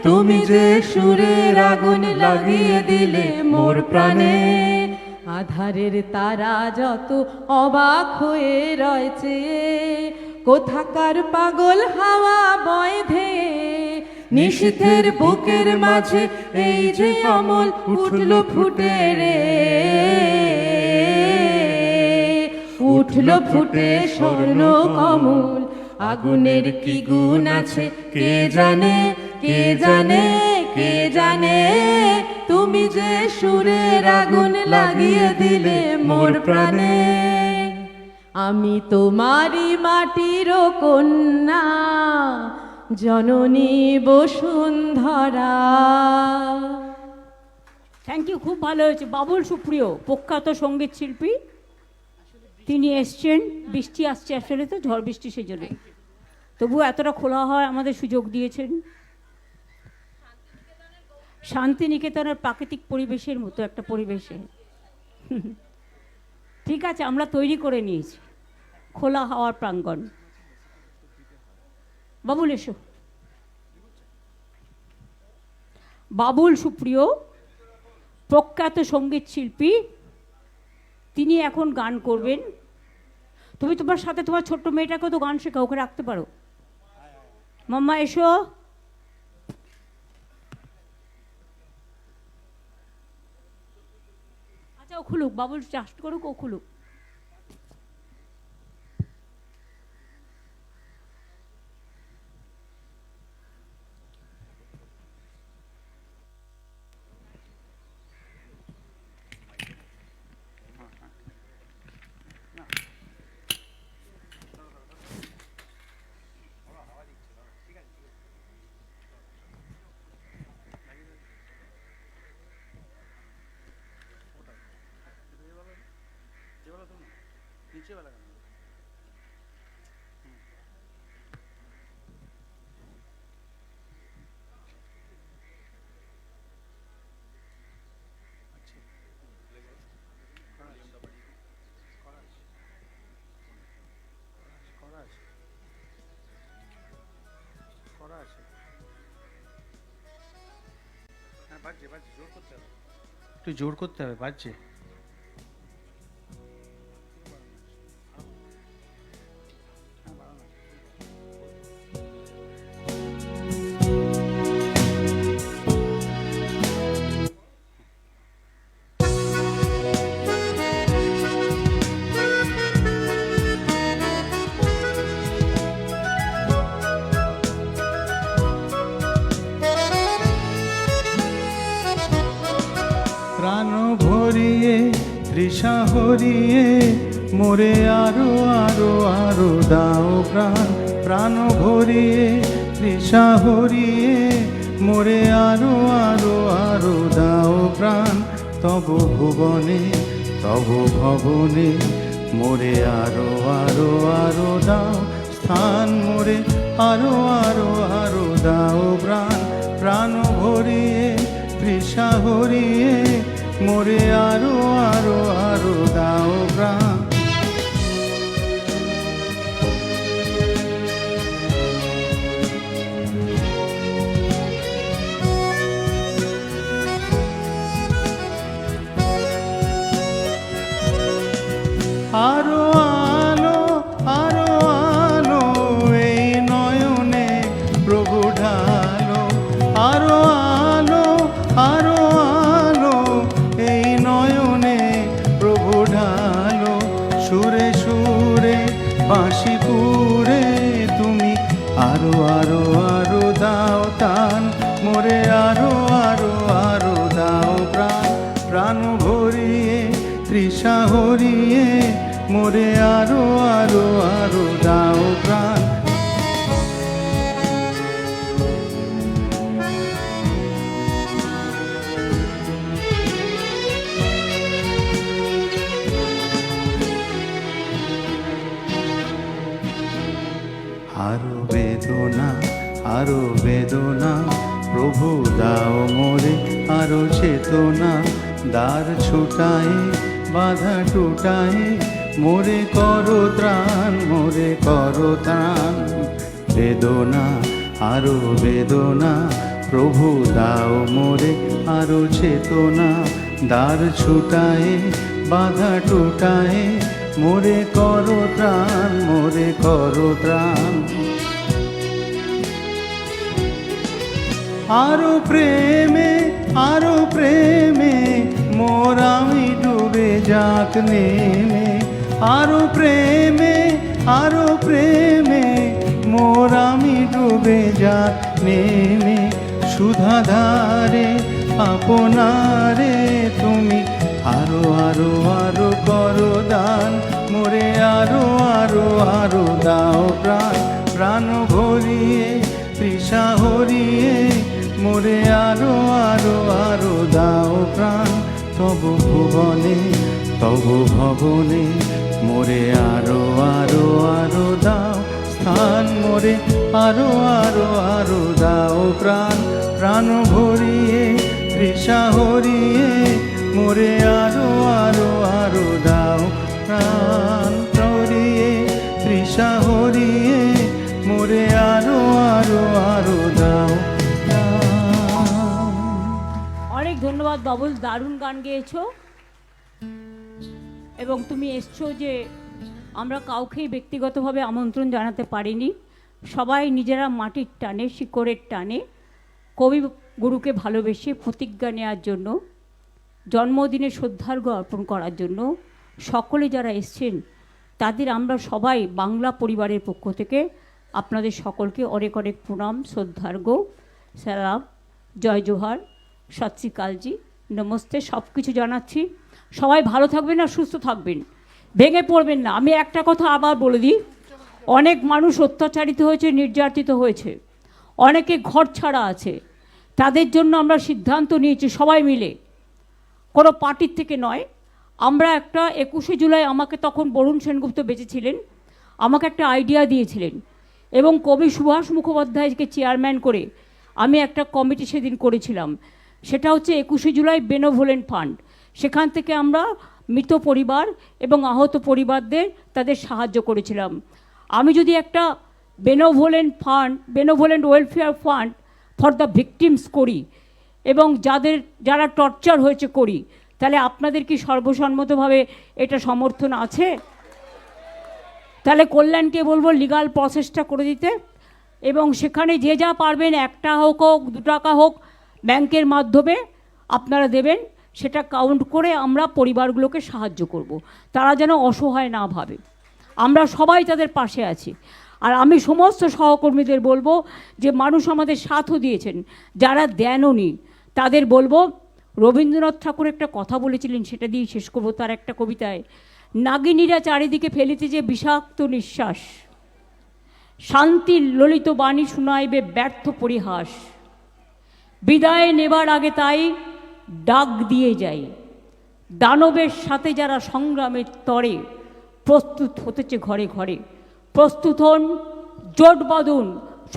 তুমি যে সুরের আগুন লাগিয়ে দিলে মোর প্রাণে, আধারের তারা যত অবাক হয়ে রয়েছে, কোথাকার পাগল হাওয়া বয় ধেয়ে, নিশীথের বুকের মাঝে এই যে অমল উঠল ফুটে রে, উঠল ফুটে স্বর্ণ কমল। আগুনের কি গুণ আছে কে জানে, কে জানে, কে জানে। তুমি যে সুরের আগুন লাগিয়ে দিলে মোর প্রাণে, আমি তোমারই মাটির কন্যা, জননী বসুন্ধরা। থ্যাংক ইউ, খুব ভালো হয়েছে। বাবুল সুপ্রিয় প্রখ্যাত সঙ্গীত শিল্পী, তিনি এসছেন। বৃষ্টি আসছে আসলে, তো ঝড় বৃষ্টি সেজন্য, তবুও এতটা খোলা হয় আমাদের সুযোগ দিয়েছেন। শান্তিনিকেতনের প্রাকৃতিক পরিবেশের মতো একটা পরিবেশে ঠিক আছে, আমরা তৈরি করে নিয়েছি খোলা হাওয়ার প্রাঙ্গণ। বাবুল এসো। বাবুল সুপ্রিয় প্রখ্যাত সঙ্গীত শিল্পী, তিনি এখন গান করবেন। তুমি তোমার সাথে তোমার ছোট্ট মেয়েটাকে তো গান শেখাও, ওকে রাখতে পারো। মাম্মা এসো। আচ্ছা ও খুলুক, বাবুল চাষ করুক, ও খুলুক। একটু জোর করতে হবে, বাজছে। প্রাণ ভরিয়ে তৃষা হরিয়ে মোরে আরো আরো আরো দাও প্রাণ। প্রাণ ভরিয়ে তৃষা হরিয়ে মোরে আরো আরো আরো দাও প্রাণ। তব ভুবনে তব ভবনে মোরে আরো আরো আরো দাও স্থান। মোরে আরো আরো আরো দাও প্রাণ। প্রাণ ভরিয়ে তৃষা হরিয়ে মোরে আরো আরো আরো দাও প্রাণ। আরো আলো আরো আলো এই নয়নে প্রভু ঢালো। আরো আলো আরো আলো এই নয়নে প্রভু ঢালো। সুরে সুরে বাঁশি পুরে তুমি আরো আরো আরো দাও তান। মোরে আরো আরো আরো দাও প্রাণ। প্রাণ ভরিয়ে তৃষা হরিয়ে মোরে আরো আরো আরো দাও প্রাণ। আরো বেদনা আরো বেদনা প্রভু দাও মোরে আরো চেতনা। দ্বার ছুটায় বাধা টুটায় মোরে করো ত্রাণ মোরে করো ত্রাণ। বেদনা আরো বেদনা প্রভু দাও মোরে আরো চেতনা। দ্বার ছুটায় বাধা টুটায় মোরে করো ত্রাণ মোরে করো ত্রাণ। আরো প্রেমে মোর আমি ডুবে যাক নেমে। আরো প্রেমে মোর আমি ডুবে যাক নেমে। সুধাধারে আপনারে তুমি আরো আরো আরো করো দান। মোরে আরো আরো আরো দাও প্রাণ। প্রাণ ভরিয়ে তৃষা হরিয়ে মোরে আরো আরো আরো দাও প্রাণ। তব ভুবনে তব ভবনে মোরে আরো আরো আরো দাও স্থান। মোরে আরো আরো আরো দাও প্রাণ। প্রাণ ভরিয়ে তৃষা হরিয়ে মোরে আরো আরো আরো দাও প্রাণ। ভরিয়ে তৃষা হরিয়ে মোরে আরো আরো আরো দাও। অনেক ধন্যবাদ বাবুল, দারুণ গান গেয়েছো। এবং তুমি এসছো যে আমরা কাউকেই ব্যক্তিগতভাবে আমন্ত্রণ জানাতে পারিনি, সবাই নিজেরা মাটির টানে, শিকড়ের টানে কবিগুরুকে ভালোবেসে প্রতিজ্ঞা নেওয়ার জন্য, জন্মদিনে শ্রদ্ধার্ঘ্য অর্পণ করার জন্য সকলে যারা এসছেন তাদের আমরা সবাই বাংলা পরিবারের পক্ষ থেকে আপনাদের সকলকে অনেক অনেক প্রণাম, শ্রদ্ধার্ঘ্য, সালাম, জয় জোহার, সত শ্রী কালজি, নমস্তে সব কিছু জানাচ্ছি। সবাই ভালো থাকবেন আর সুস্থ থাকবেন, ভেঙে পড়বেন না। আমি একটা কথা আবার বলে দিই, অনেক মানুষ অত্যাচারিত হয়েছে, নির্যাতিত হয়েছে, অনেকে ঘর ছাড়া আছে, তাদের জন্য আমরা সিদ্ধান্ত নিয়েছি সবাই মিলে, কোনো পার্টির থেকে নয়। আমরা একটা 21শে জুলাই, আমাকে তখন বরুণ সেনগুপ্ত বেঁচে ছিলেন, আমাকে একটা আইডিয়া দিয়েছিলেন এবং কবি সুভাষ মুখোপাধ্যায়কে চেয়ারম্যান করে আমি একটা কমিটি সেদিন করেছিলাম। সেটা হচ্ছে 21শে জুলাই বেনেভোলেন্ট ফান্ড। সেখান থেকে আমরা মৃত পরিবার এবং আহত পরিবারদের তাদের সাহায্য করেছিলাম। আমি যদি একটা benevolent welfare fund for the victims করি এবং যারা টর্চার হয়েছে করি, তাহলে আপনাদের কি সর্বসম্মতভাবে এটা সমর্থন আছে? তাহলে কল্যাণকে বলবো লিগাল প্রসেসটা করে দিতে, এবং সেখানে যে যা পারবেন, 1 টাকা হোক 2 টাকা হোক, ব্যাংকের মাধ্যমে আপনারা দেবেন, সেটা কাউন্ট করে আমরা পরিবারগুলোকে সাহায্য করব। তারা যেন অসহায় না ভাবে, আমরা সবাই তাদের পাশে আছি। আর আমি সমস্ত সহকর্মীদের বলবো যে মানুষ আমাদের সাথও দিয়েছেন, যারা দেননি তাদের বলবো, রবীন্দ্রনাথ ঠাকুর একটা কথা বলেছিলেন, সেটা দিয়ে শেষ করবো তার একটা কবিতায়, নাগিনীরা চারিদিকে ফেলিতে যে বিষাক্ত নিঃশ্বাস, শান্তির ললিত বাণী শুনাইবে ব্যর্থ পরিহাস, বিদায় নেবার আগে তাই ডাক দিয়ে যাই, দানবের সাথে যারা সংগ্রামের তরে প্রস্তুত হতেছে ঘরে ঘরে, প্রস্তুত হন, জোট বাঁধুন,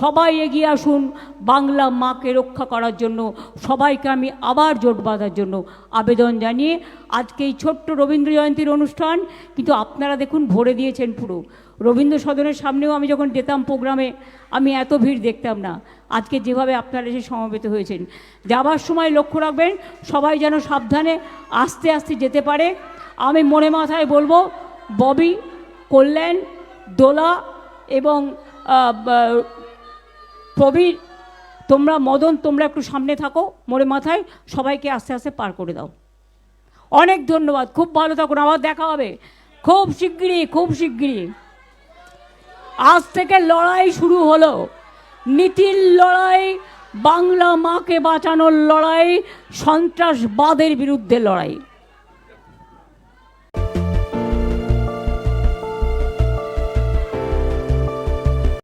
সবাই এগিয়ে আসুন বাংলা মাকে রক্ষা করার জন্য। সবাইকে আমি আবার জোট বাঁধার জন্য আবেদন জানিয়ে আজকে এই ছোট্ট রবীন্দ্র জয়ন্তীর অনুষ্ঠান কিন্তু আপনারা দেখুন ভরে দিয়েছেন পুরো। রবীন্দ্র সদনের সামনেও আমি যখন যেতাম প্রোগ্রামে, আমি এত ভিড় দেখতাম না। আজকে যেভাবে আপনারা এসে সমবেত হয়েছেন, যাবার সময় লক্ষ্য রাখবেন সবাই যেন সাবধানে আস্তে আস্তে যেতে পারে। আমি মনে মাথায় বলবো, ববি, কল্যাণ, দোলা এবং প্রবীর, তোমরা, মদন, তোমরা একটু সামনে থাকো, মোড়ে মাথায় সবাইকে আস্তে আস্তে পার করে দাও। অনেক ধন্যবাদ, খুব ভালো থাকুন, আবার দেখা হবে খুব শিগগিরই, খুব শিগগিরই। আজ থেকে লড়াই শুরু হলো, নীতির লড়াই, বাংলা মাকে বাঁচানোর লড়াই, সন্ত্রাসবাদের বিরুদ্ধে লড়াই।